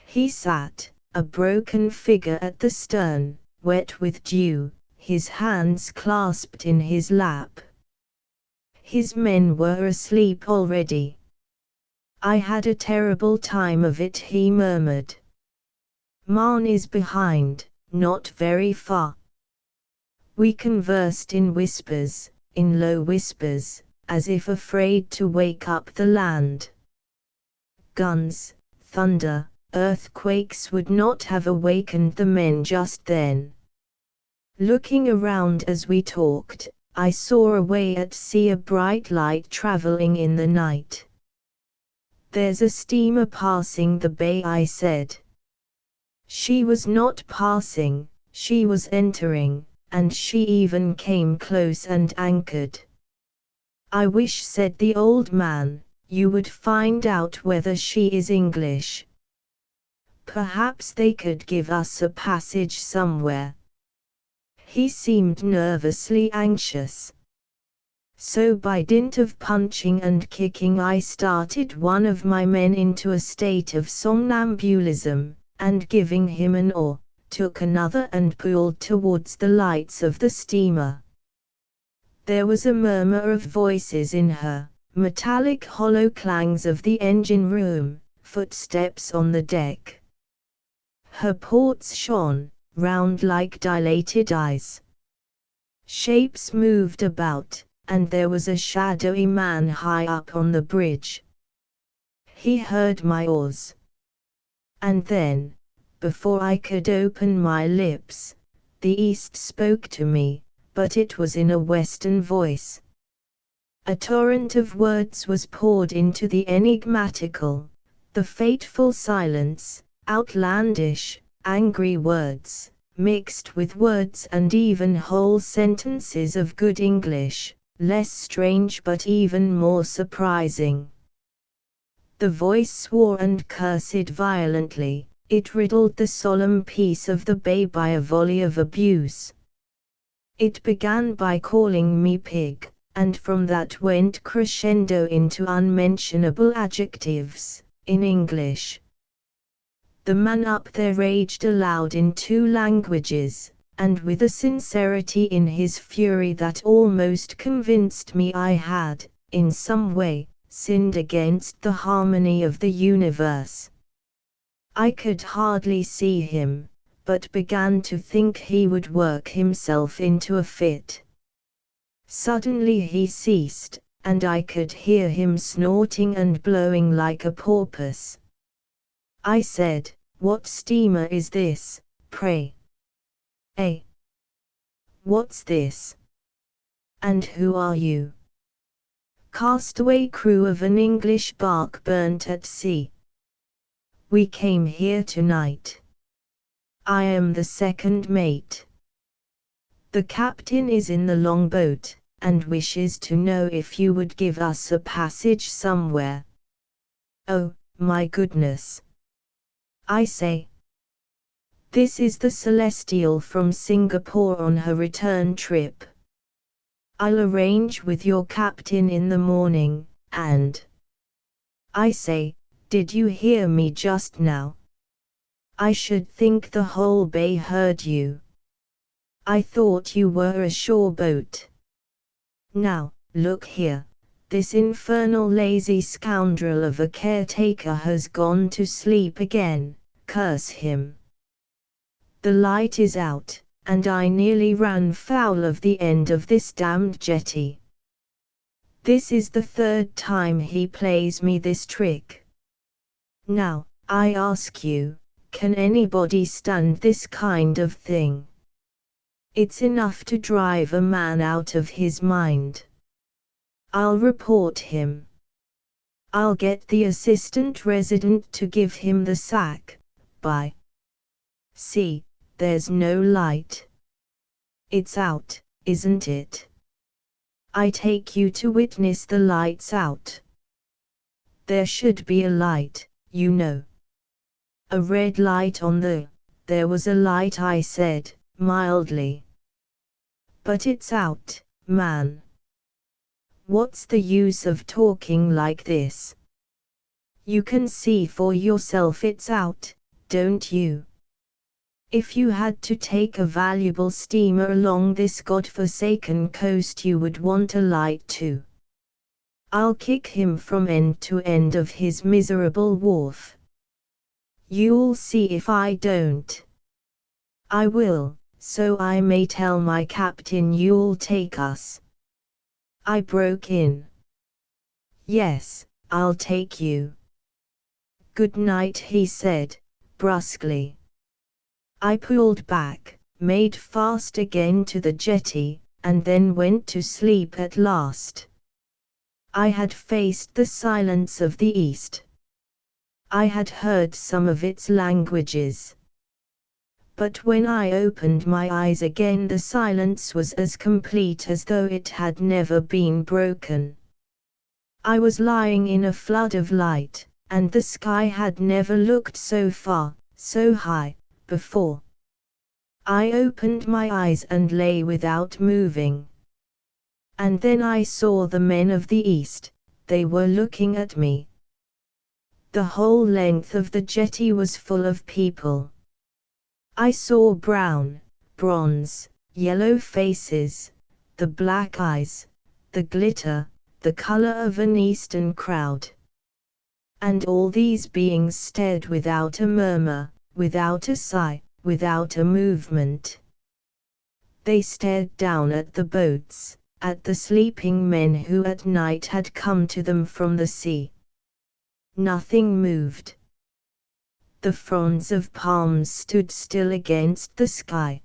He sat, a broken figure at the stern, wet with dew, his hands clasped in his lap. His men were asleep already. "I had a terrible time of it," he murmured. "Marne is behind, not very far." We conversed in whispers, in low whispers, as if afraid to wake up the land. Guns, thunder, earthquakes would not have awakened the men just then. Looking around as we talked, I saw away at sea a bright light traveling in the night. "There's a steamer passing the bay," I said. She was not passing, she was entering, and she even came close and anchored. "I wish," said the old man, "you would find out whether she is English. Perhaps they could give us a passage somewhere." He seemed nervously anxious. So by dint of punching and kicking I started one of my men into a state of somnambulism, and giving him an oar, took another and pulled towards the lights of the steamer. There was a murmur of voices in her, metallic hollow clangs of the engine room, footsteps on the deck. Her ports shone, round like dilated eyes. Shapes moved about, and there was a shadowy man high up on the bridge. He heard my oars. And then, before I could open my lips, the East spoke to me, but it was in a Western voice. A torrent of words was poured into the enigmatical, the fateful silence, outlandish, angry words, mixed with words and even whole sentences of good English, less strange but even more surprising. The voice swore and cursed violently, it riddled the solemn peace of the bay by a volley of abuse. It began by calling me pig, and from that went crescendo into unmentionable adjectives, in English. The man up there raged aloud in 2 languages, and with a sincerity in his fury that almost convinced me I had, in some way, sinned against the harmony of the universe. I could hardly see him, but began to think he would work himself into a fit. Suddenly he ceased, and I could hear him snorting and blowing like a porpoise. I said, "What steamer is this, pray?" "Eh? What's this? And who are you?" "Castaway crew of an English bark burnt at sea. We came here tonight. I am the second mate. The captain is in the longboat, and wishes to know if you would give us a passage somewhere." "Oh, my goodness!" I say. "This is the Celestial from Singapore on her return trip. I'll arrange with your captain in the morning, and—" I say, "Did you hear me just now? I should think the whole bay heard you. I thought you were a shore boat. Now, look here, this infernal lazy scoundrel of a caretaker has gone to sleep again, curse him. The light is out, and I nearly ran foul of the end of this damned jetty. This is the third time he plays me this trick. Now, I ask you, can anybody stand this kind of thing? It's enough to drive a man out of his mind. I'll report him. I'll get the assistant resident to give him the sack. See, there's no light. It's out, isn't it? I take you to witness the lights out. There should be a light, you know. A red light on the—" "There was a light," I said, mildly. "But it's out, man. What's the use of talking like this? You can see for yourself it's out, don't you? If you had to take a valuable steamer along this God-forsaken coast, you would want a light too. I'll kick him from end to end of his miserable wharf. You'll see if I don't. I will, so I may tell my captain you'll take us." I broke in. "Yes, I'll take you." "Good night," he said, brusquely. I pulled back, made fast again to the jetty, and then went to sleep at last. I had faced the silence of the East. I had heard some of its languages. But when I opened my eyes again, the silence was as complete as though it had never been broken. I was lying in a flood of light, and the sky had never looked so far, so high, before. I opened my eyes and lay without moving. And then I saw the men of the East. They were looking at me. The whole length of the jetty was full of people. I saw brown, bronze, yellow faces, the black eyes, the glitter, the color of an Eastern crowd. And all these beings stared without a murmur, without a sigh, without a movement. They stared down at the boats, at the sleeping men who at night had come to them from the sea. Nothing moved. The fronds of palms stood still against the sky.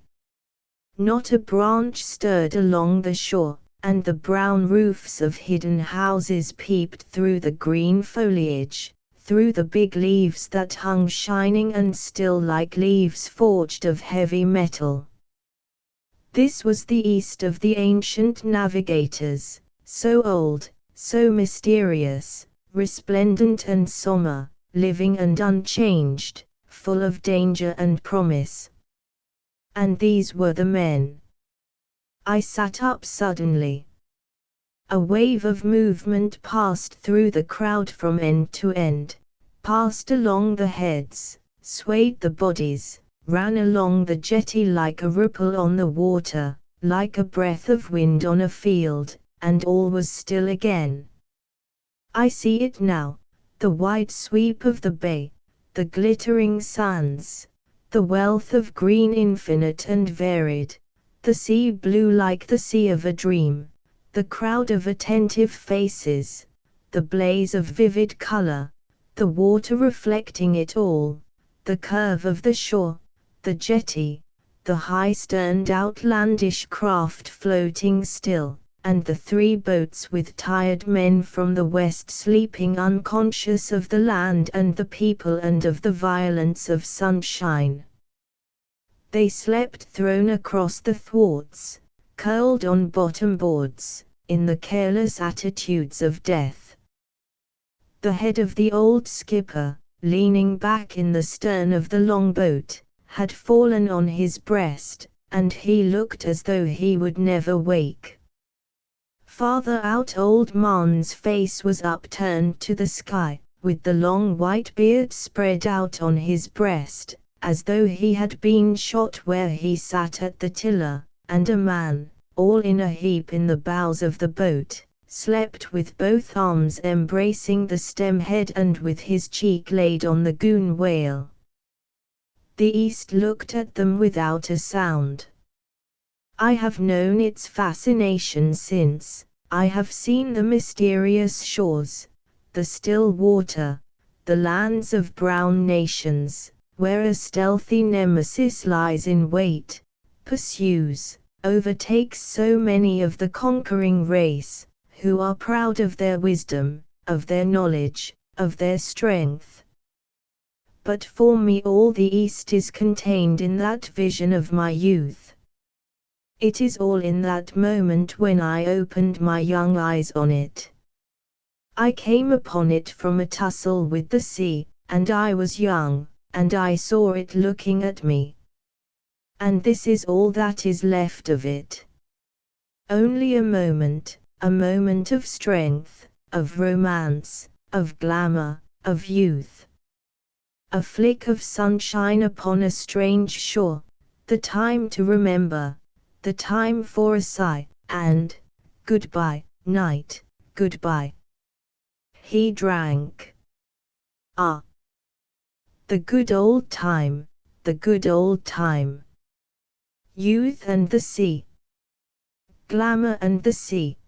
Not a branch stirred along the shore, and the brown roofs of hidden houses peeped through the green foliage, through the big leaves that hung shining and still like leaves forged of heavy metal. This was the East of the ancient navigators, so old, so mysterious, resplendent and sombre, living and unchanged, full of danger and promise. And these were the men. I sat up suddenly. A wave of movement passed through the crowd from end to end, passed along the heads, swayed the bodies, ran along the jetty like a ripple on the water, like a breath of wind on a field, and all was still again. I see it now, the wide sweep of the bay, the glittering sands, the wealth of green infinite and varied, the sea blue like the sea of a dream, the crowd of attentive faces, the blaze of vivid color, the water reflecting it all, the curve of the shore, the jetty, the high-sterned outlandish craft floating still, and the 3 boats with tired men from the west sleeping unconscious of the land and the people and of the violence of sunshine. They slept thrown across the thwarts, curled on bottom boards, in the careless attitudes of death. The head of the old skipper, leaning back in the stern of the longboat, had fallen on his breast, and he looked as though he would never wake. Farther out old Man's face was upturned to the sky, with the long white beard spread out on his breast, as though he had been shot where he sat at the tiller, and a man, all in a heap in the bows of the boat, slept with both arms embracing the stem head and with his cheek laid on the gunwale. The east looked at them without a sound. I have known its fascination since, I have seen the mysterious shores, the still water, the lands of brown nations, where a stealthy nemesis lies in wait, pursues, overtakes so many of the conquering race, who are proud of their wisdom, of their knowledge, of their strength. But for me all the East is contained in that vision of my youth. It is all in that moment when I opened my young eyes on it. I came upon it from a tussle with the sea, and I was young, and I saw it looking at me. And this is all that is left of it. Only a moment of strength, of romance, of glamour, of youth. A flick of sunshine upon a strange shore, the time to remember, the time for a sigh, and, goodbye, night, goodbye. He drank. Ah! The good old time, the good old time. Youth and the sea. Glamour and the sea.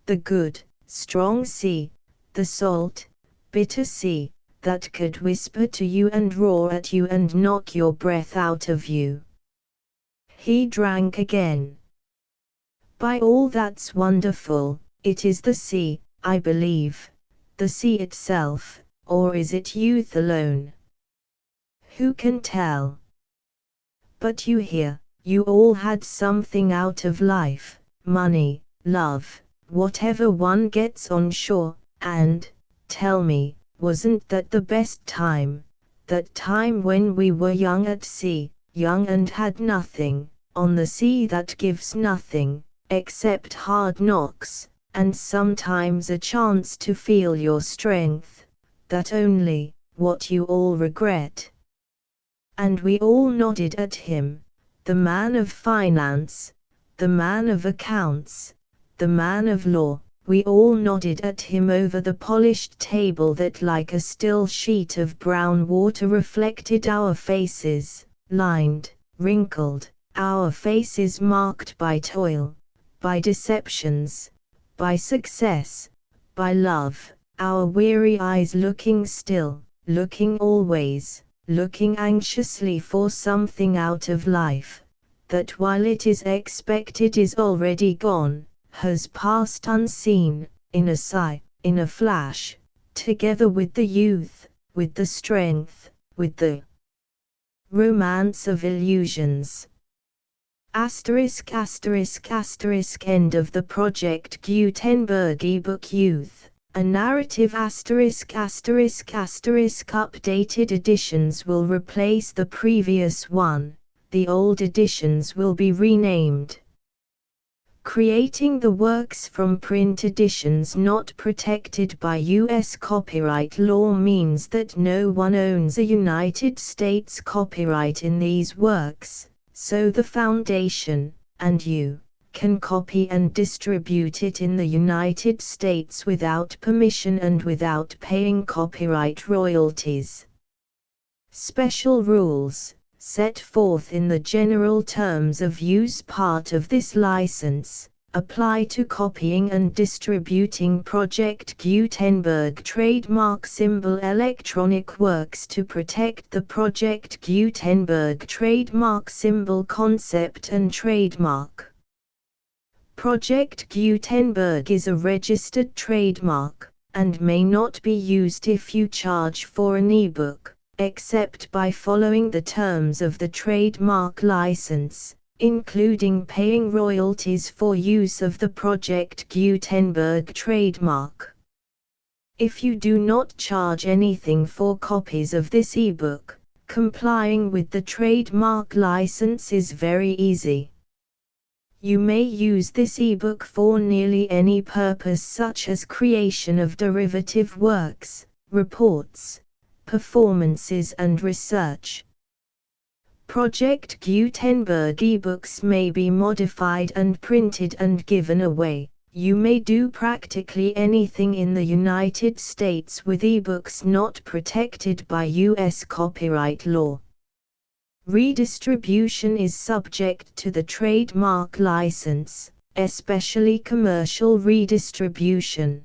The good, strong sea, the salt, bitter sea, that could whisper to you and roar at you and knock your breath out of you. He drank again. By all that's wonderful, it is the sea, I believe, the sea itself, or is it youth alone? Who can tell? But you here, you all had something out of life, money, love, whatever one gets on shore, and, tell me, wasn't that the best time, that time when we were young at sea, young and had nothing, on the sea that gives nothing, except hard knocks, and sometimes a chance to feel your strength, that only, what you all regret? And we all nodded at him, the man of finance, the man of accounts, the man of law, we all nodded at him over the polished table that like a still sheet of brown water reflected our faces, lined, wrinkled, our faces marked by toil, by deceptions, by success, by love, our weary eyes looking still, looking always, looking anxiously for something out of life, that while it is expected is already gone, has passed unseen, in a sigh, in a flash, together with the youth, with the strength, with the romance of illusions. Asterisk asterisk asterisk end of the Project Gutenberg ebook Youth, a narrative asterisk asterisk asterisk updated editions will replace the previous one, the old editions will be renamed. Creating the works from print editions not protected by U.S. copyright law means that no one owns a United States copyright in these works, so the Foundation, and you, can copy and distribute it in the United States without permission and without paying copyright royalties. Special rules, set forth in the general terms of use part of this license, apply to copying and distributing Project Gutenberg trademark symbol electronic works to protect the Project Gutenberg trademark symbol concept and trademark. Project Gutenberg is a registered trademark, and may not be used if you charge for an ebook, except by following the terms of the trademark license, including paying royalties for use of the Project Gutenberg trademark. If you do not charge anything for copies of this ebook, complying with the trademark license is very easy. You may use this ebook for nearly any purpose, such as creation of derivative works, reports, performances and research. Project Gutenberg ebooks may be modified and printed and given away. You may do practically anything in the United States with ebooks not protected by U.S. copyright law. Redistribution is subject to the trademark license, especially commercial redistribution.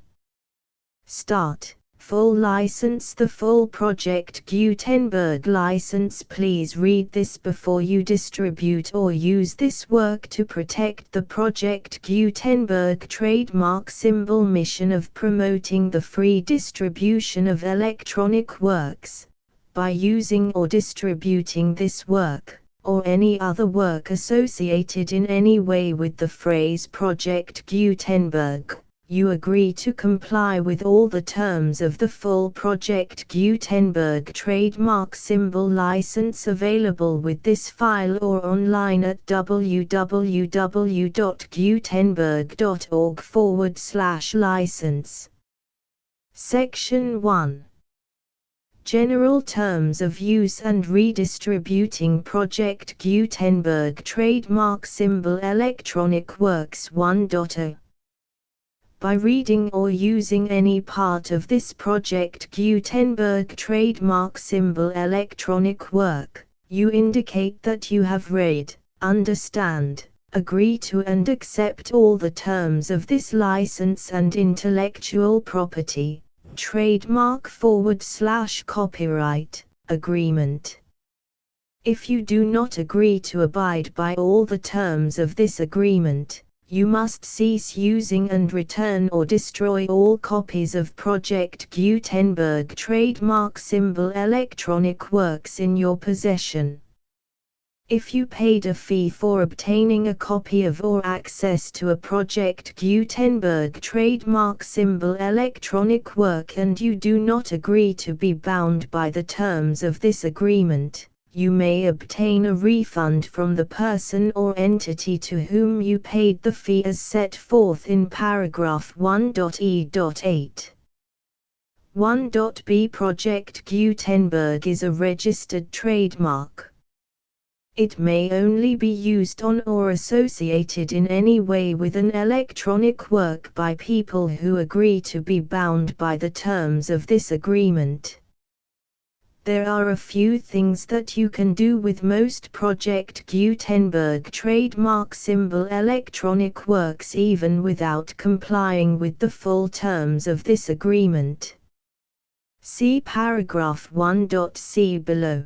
Start. Full license. The full Project Gutenberg license. Please read this before you distribute or use this work to protect the Project Gutenberg trademark symbol mission of promoting the free distribution of electronic works. By using or distributing this work, or any other work associated in any way with the phrase Project Gutenberg, you agree to comply with all the terms of the full Project Gutenberg trademark symbol license available with this file or online at www.gutenberg.org/license. Section 1. General Terms of Use and Redistributing Project Gutenberg Trademark Symbol Electronic Works 1.0. By reading or using any part of this Project Gutenberg trademark symbol electronic work, you indicate that you have read, understand, agree to and accept all the terms of this license and intellectual property, trademark/copyright, agreement. If you do not agree to abide by all the terms of this agreement, you must cease using and return or destroy all copies of Project Gutenberg trademark symbol electronic works in your possession. If you paid a fee for obtaining a copy of or access to a Project Gutenberg trademark symbol electronic work and you do not agree to be bound by the terms of this agreement, you may obtain a refund from the person or entity to whom you paid the fee as set forth in paragraph 1.e.8. 1.b Project Gutenberg is a registered trademark. It may only be used on or associated in any way with an electronic work by people who agree to be bound by the terms of this agreement. There are a few things that you can do with most Project Gutenberg trademark symbol electronic works even without complying with the full terms of this agreement. See paragraph 1.c below.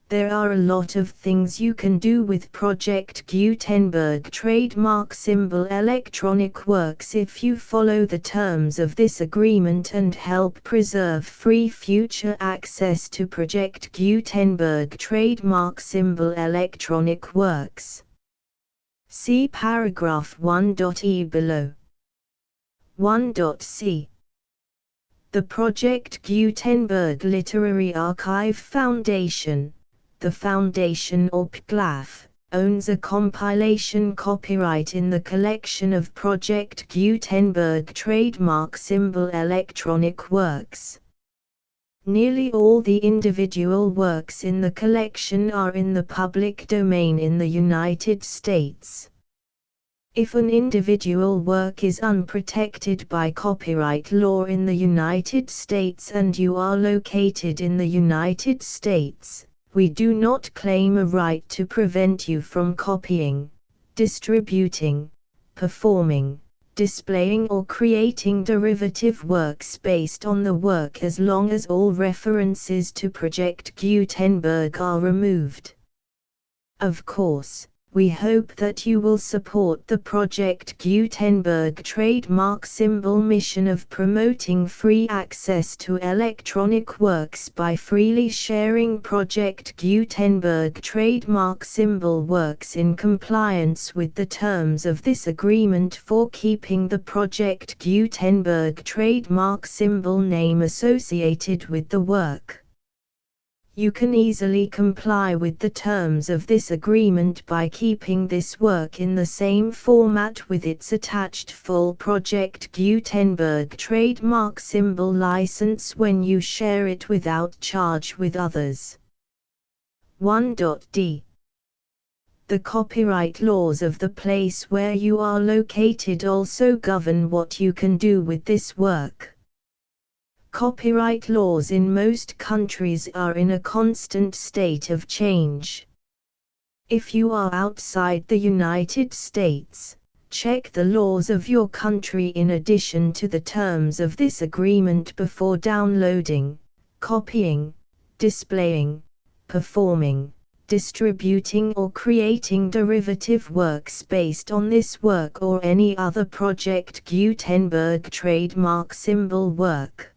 There are a lot of things you can do with Project Gutenberg trademark symbol electronic works if you follow the terms of this agreement and help preserve free future access to Project Gutenberg trademark symbol electronic works. See paragraph 1.e below. 1.c. The Project Gutenberg Literary Archive Foundation, the Foundation or PGLAF, owns a compilation copyright in the collection of Project Gutenberg trademark symbol electronic works. Nearly all the individual works in the collection are in the public domain in the United States. If an individual work is unprotected by copyright law in the United States and you are located in the United States, we do not claim a right to prevent you from copying, distributing, performing, displaying or creating derivative works based on the work as long as all references to Project Gutenberg are removed. Of course, we hope that you will support the Project Gutenberg trademark symbol mission of promoting free access to electronic works by freely sharing Project Gutenberg trademark symbol works in compliance with the terms of this agreement for keeping the Project Gutenberg trademark symbol name associated with the work. You can easily comply with the terms of this agreement by keeping this work in the same format with its attached full Project Gutenberg trademark symbol license when you share it without charge with others. 1.d. The copyright laws of the place where you are located also govern what you can do with this work. Copyright laws in most countries are in a constant state of change. If you are outside the United States, check the laws of your country in addition to the terms of this agreement before downloading, copying, displaying, performing, distributing or creating derivative works based on this work or any other Project Gutenberg trademark symbol work.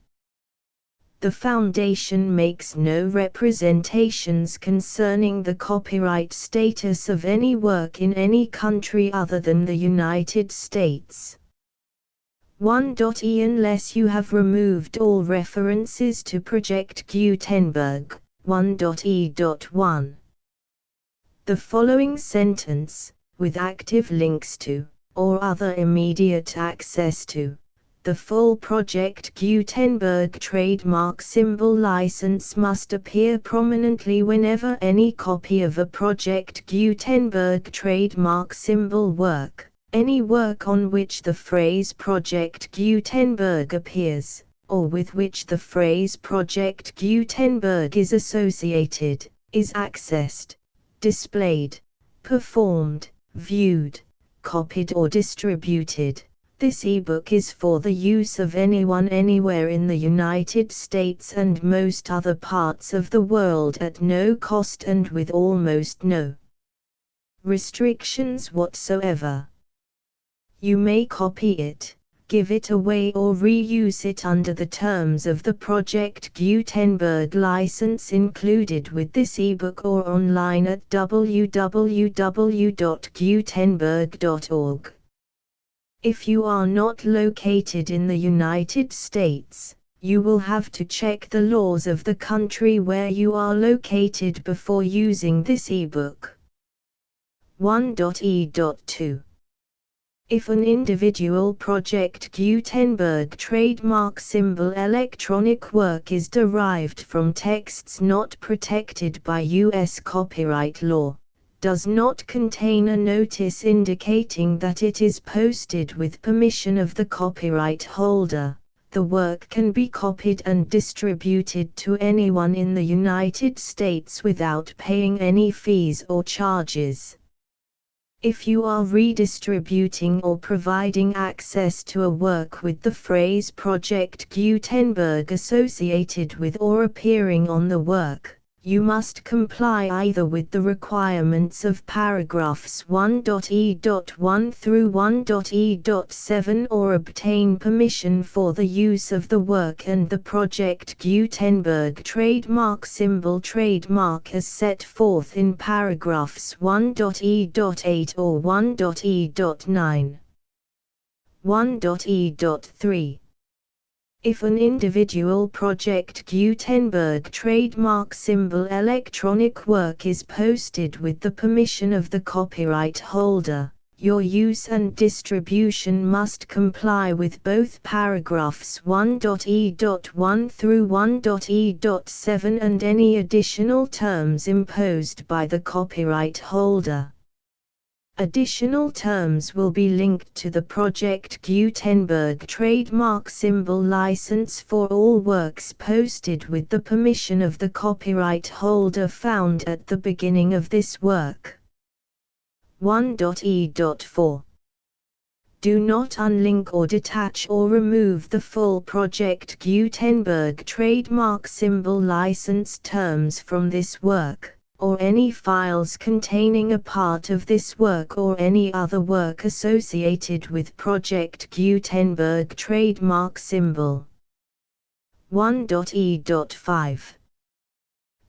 The Foundation makes no representations concerning the copyright status of any work in any country other than the United States. 1.e. Unless you have removed all references to Project Gutenberg, 1.e.1. The following sentence, with active links to, or other immediate access to, the full Project Gutenberg trademark symbol license must appear prominently whenever any copy of a Project Gutenberg trademark symbol work, any work on which the phrase Project Gutenberg appears, or with which the phrase Project Gutenberg is associated, is accessed, displayed, performed, viewed, copied or distributed. This ebook is for the use of anyone anywhere in the United States and most other parts of the world at no cost and with almost no restrictions whatsoever. You may copy it, give it away or reuse it under the terms of the Project Gutenberg license included with this ebook or online at www.gutenberg.org. If you are not located in the United States, you will have to check the laws of the country where you are located before using this ebook. 1.e.2. If an individual Project Gutenberg trademark symbol electronic work is derived from texts not protected by U.S. copyright law, does not contain a notice indicating that it is posted with permission of the copyright holder, the work can be copied and distributed to anyone in the United States without paying any fees or charges. If you are redistributing or providing access to a work with the phrase Project Gutenberg associated with or appearing on the work, you must comply either with the requirements of paragraphs 1.e.1 through 1.e.7 or obtain permission for the use of the work and the Project Gutenberg trademark symbol trademark as set forth in paragraphs 1.e.8 or 1.e.9. 1.e.3. If an individual Project Gutenberg trademark symbol electronic work is posted with the permission of the copyright holder, your use and distribution must comply with both paragraphs 1.e.1 through 1.e.7 and any additional terms imposed by the copyright holder. Additional terms will be linked to the Project Gutenberg trademark symbol license for all works posted with the permission of the copyright holder found at the beginning of this work. 1.e.4. Do not unlink or detach or remove the full Project Gutenberg trademark symbol license terms from this work, or any files containing a part of this work or any other work associated with Project Gutenberg trademark symbol. 1.e.5.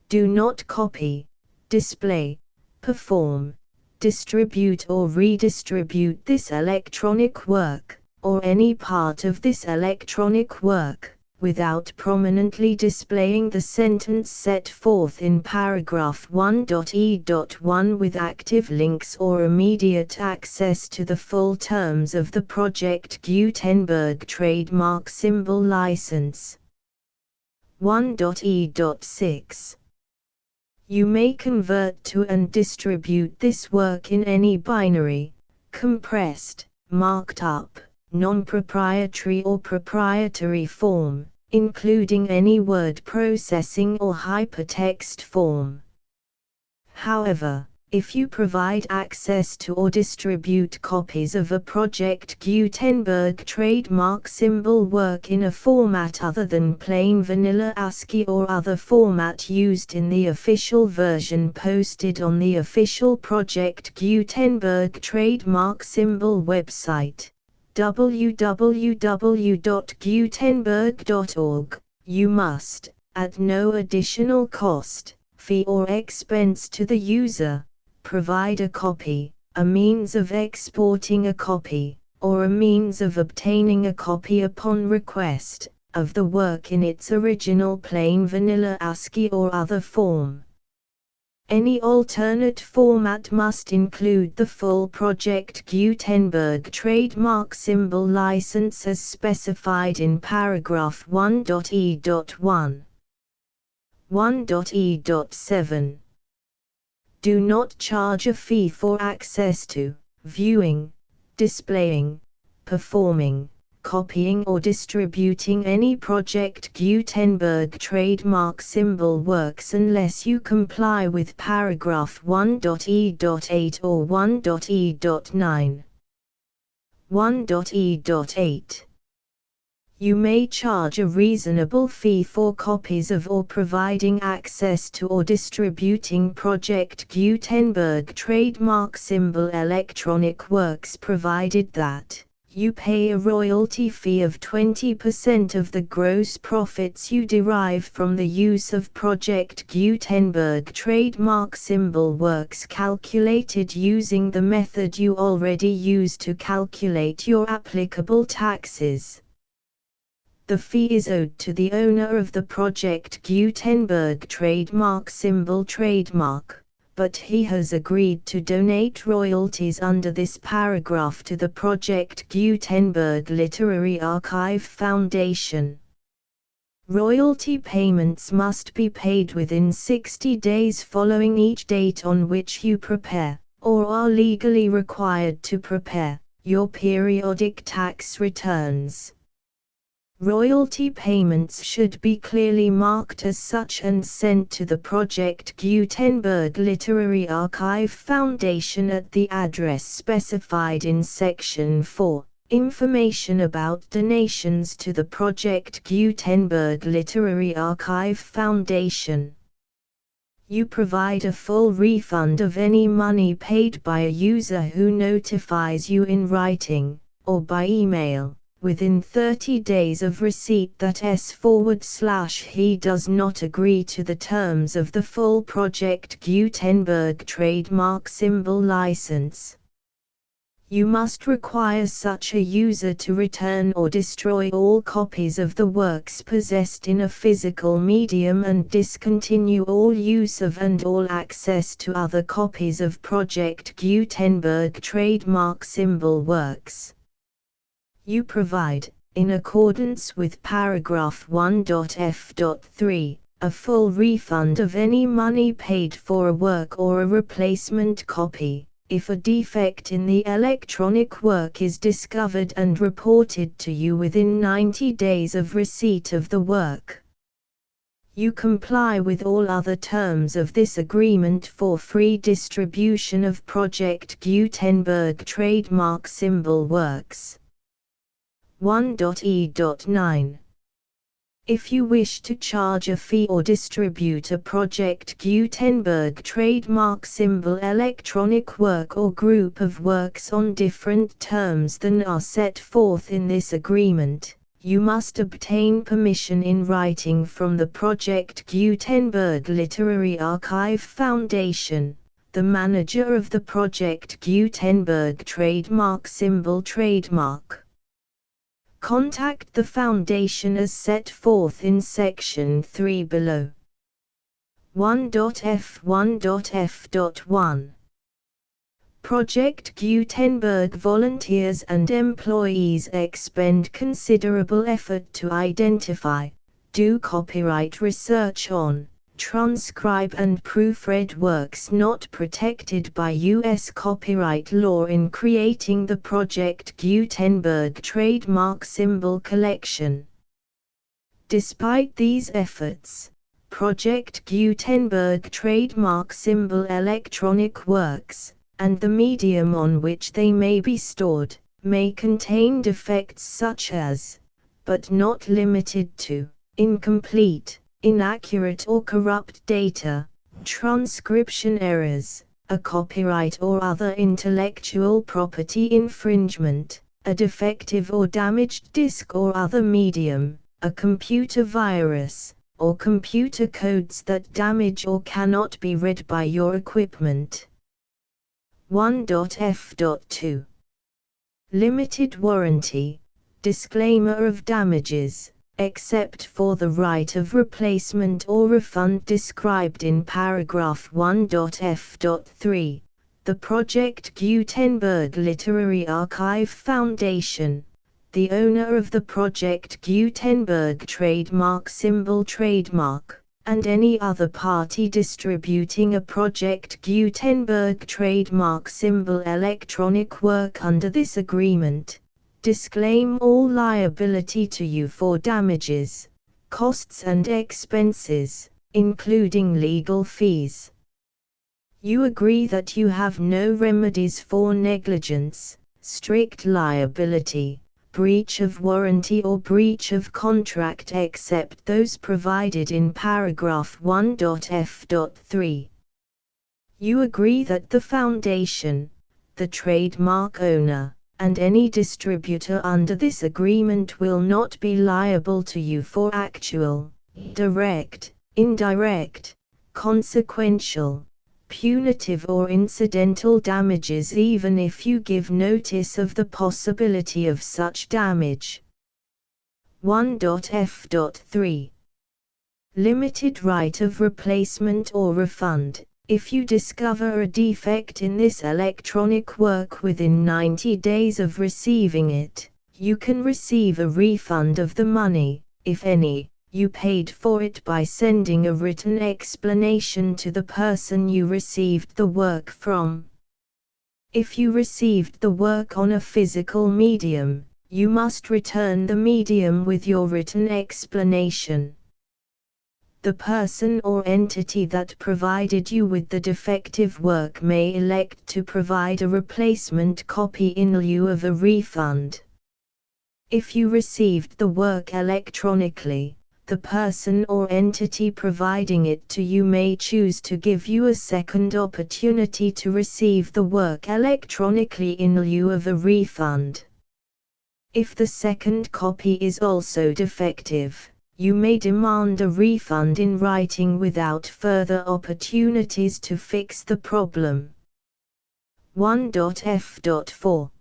Do not copy, display, perform, distribute or redistribute this electronic work, or any part of this electronic work, without prominently displaying the sentence set forth in paragraph 1.e.1 with active links or immediate access to the full terms of the Project Gutenberg trademark symbol license. 1.e.6. You may convert to and distribute this work in any binary, compressed, marked up, non-proprietary or proprietary form, including any word processing or hypertext form. However, if you provide access to or distribute copies of a Project Gutenberg trademark symbol work in a format other than plain vanilla ASCII or other format used in the official version posted on the official Project Gutenberg trademark symbol website, www.gutenberg.org, you must, at no additional cost, fee or expense to the user, provide a copy, a means of exporting a copy, or a means of obtaining a copy upon request, of the work in its original plain vanilla ASCII or other form. Any alternate format must include the full Project Gutenberg trademark symbol license as specified in paragraph 1.e.1. 1.e.7. Do not charge a fee for access to, viewing, displaying, performing, copying or distributing any Project Gutenberg trademark symbol works unless you comply with paragraph 1.e.8 or 1.e.9. 1.e.8. You may charge a reasonable fee for copies of or providing access to or distributing Project Gutenberg trademark symbol electronic works provided that you pay a royalty fee of 20% of the gross profits you derive from the use of Project Gutenberg trademark symbol works calculated using the method you already use to calculate your applicable taxes. The fee is owed to the owner of the Project Gutenberg trademark symbol trademark, but he has agreed to donate royalties under this paragraph to the Project Gutenberg Literary Archive Foundation. Royalty payments must be paid within 60 days following each date on which you prepare, or are legally required to prepare, your periodic tax returns. Royalty payments should be clearly marked as such and sent to the Project Gutenberg Literary Archive Foundation at the address specified in Section 4, Information about donations to the Project Gutenberg Literary Archive Foundation. You provide a full refund of any money paid by a user who notifies you in writing, or by email, within 30 days of receipt that he does not agree to the terms of the full Project Gutenberg trademark symbol license. You must require such a user to return or destroy all copies of the works possessed in a physical medium and discontinue all use of and all access to other copies of Project Gutenberg trademark symbol works. You provide, in accordance with paragraph 1.f.3, a full refund of any money paid for a work or a replacement copy, if a defect in the electronic work is discovered and reported to you within 90 days of receipt of the work. You comply with all other terms of this agreement for free distribution of Project Gutenberg trademark symbol works. 1.e.9. If you wish to charge a fee or distribute a Project Gutenberg trademark symbol electronic work or group of works on different terms than are set forth in this agreement, you must obtain permission in writing from the Project Gutenberg Literary Archive Foundation, the manager of the Project Gutenberg trademark symbol trademark. Contact the Foundation as set forth in Section 3 below. 1.f1.f.1 Project Gutenberg volunteers and employees expend considerable effort to identify, do copyright research on, transcribe and proofread works not protected by U.S. copyright law in creating the Project Gutenberg trademark symbol collection. Despite these efforts, Project Gutenberg trademark symbol electronic works, and the medium on which they may be stored, may contain defects such as, but not limited to, incomplete, inaccurate or corrupt data, transcription errors, a copyright or other intellectual property infringement, a defective or damaged disk or other medium, a computer virus, or computer codes that damage or cannot be read by your equipment. 1.f.2 Limited warranty, disclaimer of damages, except for the right of replacement or refund described in paragraph 1.f.3, the Project Gutenberg Literary Archive Foundation, the owner of the Project Gutenberg trademark symbol trademark, and any other party distributing a Project Gutenberg trademark symbol electronic work under this agreement, disclaim all liability to you for damages, costs and expenses, including legal fees. You agree that you have no remedies for negligence, strict liability, breach of warranty or breach of contract except those provided in paragraph 1.f.3. You agree that the Foundation, the trademark owner, and any distributor under this agreement will not be liable to you for actual, direct, indirect, consequential, punitive or incidental damages even if you give notice of the possibility of such damage. 1.f.3 Limited right of replacement or refund. If you discover a defect in this electronic work within 90 days of receiving it, you can receive a refund of the money, if any, you paid for it by sending a written explanation to the person you received the work from. If you received the work on a physical medium, you must return the medium with your written explanation. The person or entity that provided you with the defective work may elect to provide a replacement copy in lieu of a refund. If you received the work electronically, the person or entity providing it to you may choose to give you a second opportunity to receive the work electronically in lieu of a refund. If the second copy is also defective, you may demand a refund in writing without further opportunities to fix the problem. 1.f.4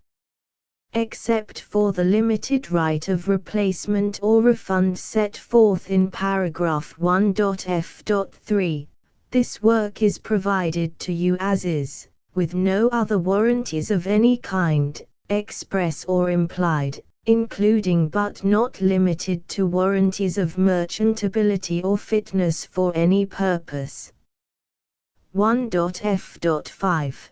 Except for the limited right of replacement or refund set forth in paragraph 1.f.3, this work is provided to you as is, with no other warranties of any kind, express or implied, including but not limited to warranties of merchantability or fitness for any purpose. 1.f.5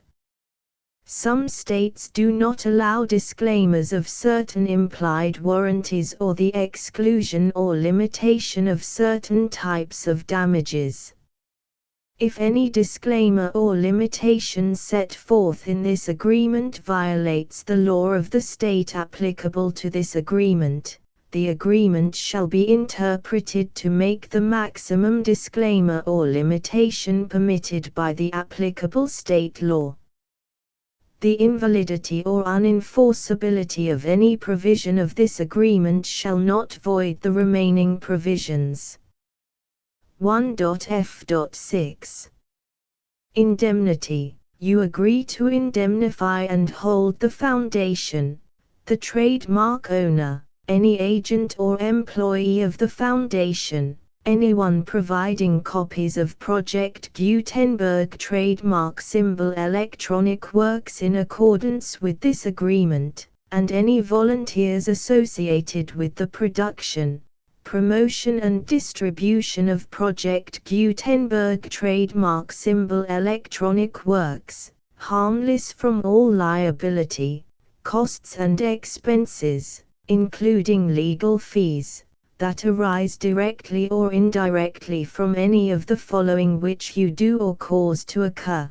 Some states do not allow disclaimers of certain implied warranties or the exclusion or limitation of certain types of damages. If any disclaimer or limitation set forth in this agreement violates the law of the state applicable to this agreement, the agreement shall be interpreted to make the maximum disclaimer or limitation permitted by the applicable state law. The invalidity or unenforceability of any provision of this agreement shall not void the remaining provisions. 1.f.6 Indemnity. You agree to indemnify and hold the foundation, the trademark owner, any agent or employee of the foundation, anyone providing copies of Project Gutenberg trademark symbol electronic works in accordance with this agreement, and any volunteers associated with the production, promotion and distribution of Project Gutenberg trademark symbol electronic works, harmless from all liability, costs and expenses, including legal fees, that arise directly or indirectly from any of the following which you do or cause to occur.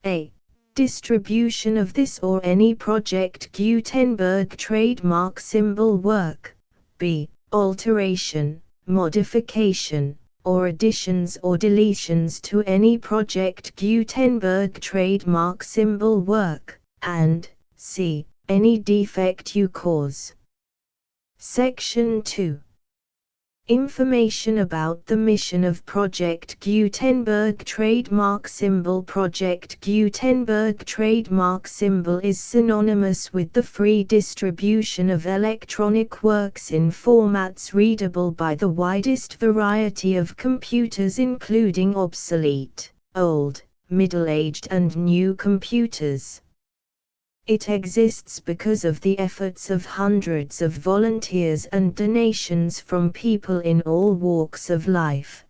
A. Distribution of this or any Project Gutenberg trademark symbol work. B. Alteration, modification, or additions or deletions to any Project Gutenberg trademark symbol work, and C. Any defect you cause. Section 2. Information about the mission of Project Gutenberg trademark symbol. Project Gutenberg trademark symbol is synonymous with the free distribution of electronic works in formats readable by the widest variety of computers, including obsolete, old, middle-aged and new computers. It exists because of the efforts of hundreds of volunteers and donations from people in all walks of life.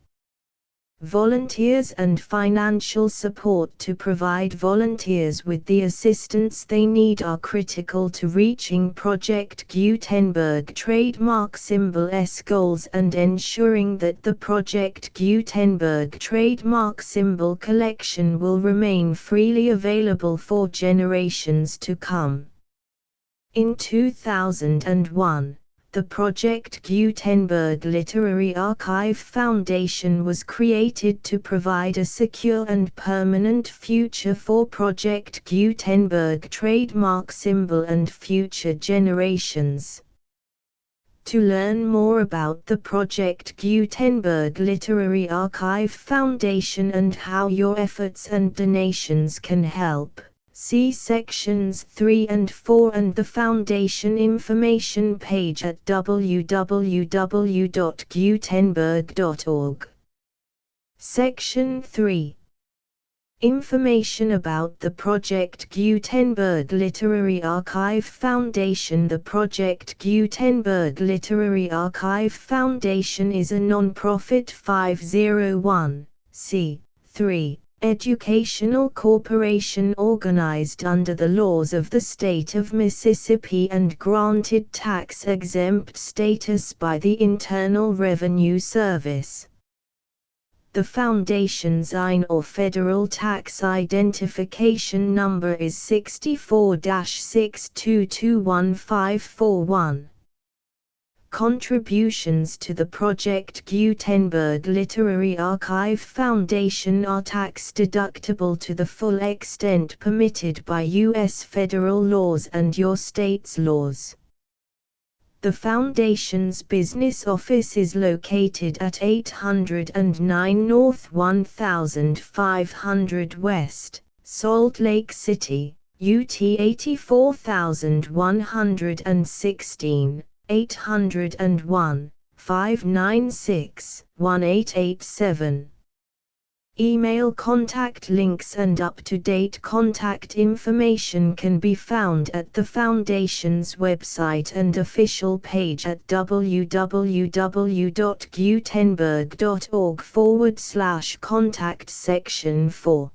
Volunteers and financial support to provide volunteers with the assistance they need are critical to reaching Project Gutenberg trademark symbol's goals and ensuring that the Project Gutenberg trademark symbol collection will remain freely available for generations to come. In 2001, the Project Gutenberg Literary Archive Foundation was created to provide a secure and permanent future for Project Gutenberg trademark symbol and future generations. To learn more about the Project Gutenberg Literary Archive Foundation and how your efforts and donations can help, see sections 3 and 4 and the Foundation information page at www.gutenberg.org. Section 3. Information about the Project Gutenberg Literary Archive Foundation. The Project Gutenberg Literary Archive Foundation is a non-profit 501(c)(3) educational corporation organized under the laws of the state of Mississippi and granted tax-exempt status by the Internal Revenue Service. The Foundation's IN or Federal Tax Identification Number is 64-6221541. Contributions to the Project Gutenberg Literary Archive Foundation are tax-deductible to the full extent permitted by U.S. federal laws and your state's laws. The Foundation's business office is located at 809 North 1500 West, Salt Lake City, UT 84116, 801-596-1887. Email contact links and up-to-date contact information can be found at the Foundation's website and official page at www.gutenberg.org/contact section 4.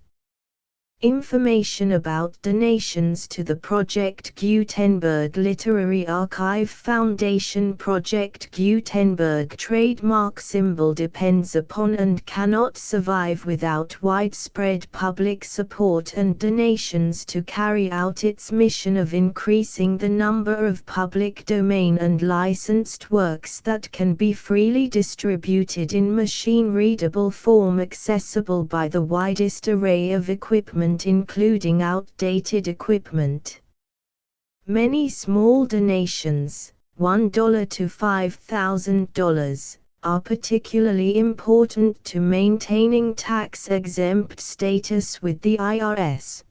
Information about donations to the Project Gutenberg Literary Archive Foundation. Project Gutenberg trademark symbol depends upon and cannot survive without widespread public support and donations to carry out its mission of increasing the number of public domain and licensed works that can be freely distributed in machine-readable form, accessible by the widest array of equipment including outdated equipment. Many small donations, $1 to $5,000, are particularly important to maintaining tax-exempt status with the IRS.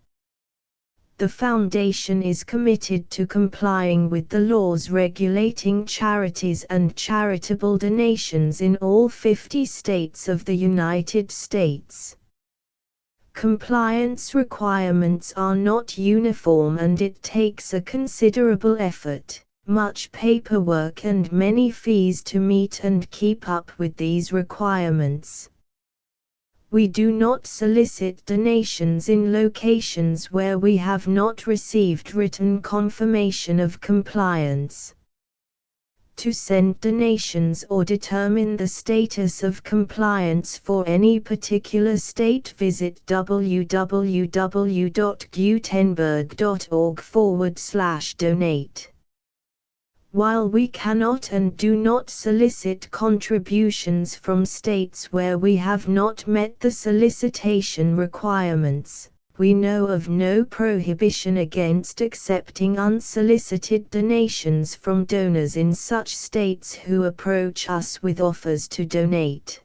The Foundation is committed to complying with the laws regulating charities and charitable donations in all 50 states of the United States. Compliance requirements are not uniform and it takes a considerable effort, much paperwork and many fees to meet and keep up with these requirements. We do not solicit donations in locations where we have not received written confirmation of compliance. To send donations or determine the status of compliance for any particular state, visit www.gutenberg.org/donate. While we cannot and do not solicit contributions from states where we have not met the solicitation requirements, we know of no prohibition against accepting unsolicited donations from donors in such states who approach us with offers to donate.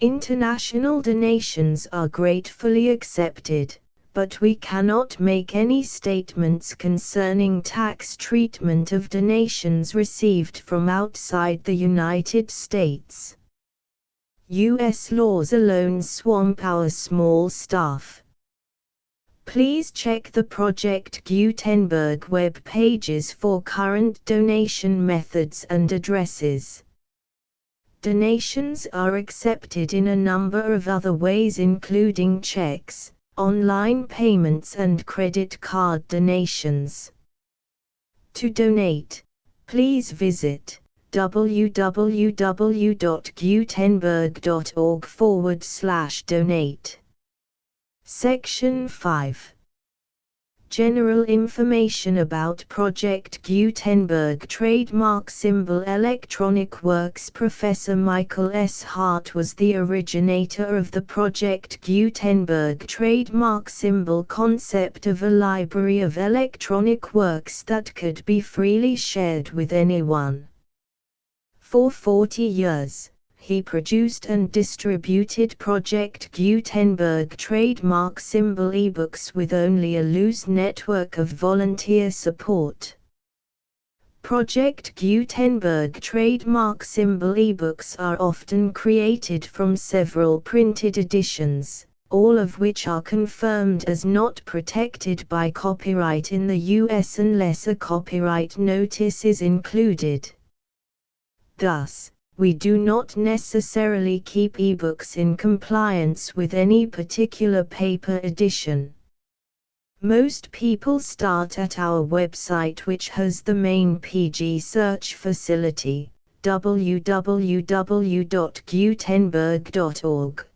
International donations are gratefully accepted, but we cannot make any statements concerning tax treatment of donations received from outside the United States. U.S. laws alone swamp our small staff. Please check the Project Gutenberg web pages for current donation methods and addresses. Donations are accepted in a number of other ways, including checks, online payments and credit card donations. To donate, please visit www.gutenberg.org/donate. Section 5. General information about Project Gutenberg trademark symbol electronic works. Professor Michael S. Hart was the originator of the Project Gutenberg trademark symbol concept of a library of electronic works that could be freely shared with anyone. For 40 years, he produced and distributed Project Gutenberg trademark symbol ebooks with only a loose network of volunteer support. Project Gutenberg trademark symbol ebooks are often created from several printed editions, all of which are confirmed as not protected by copyright in the US unless a copyright notice is included. Thus, we do not necessarily keep ebooks in compliance with any particular paper edition. Most people start at our website, which has the main PG search facility, www.gutenberg.org.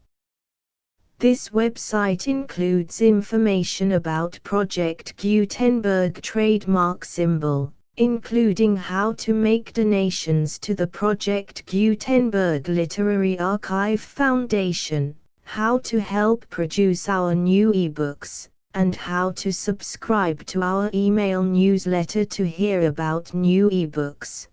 This website includes information about Project Gutenberg trademark symbol, including how to make donations to the Project Gutenberg Literary Archive Foundation, how to help produce our new ebooks, and how to subscribe to our email newsletter to hear about new ebooks.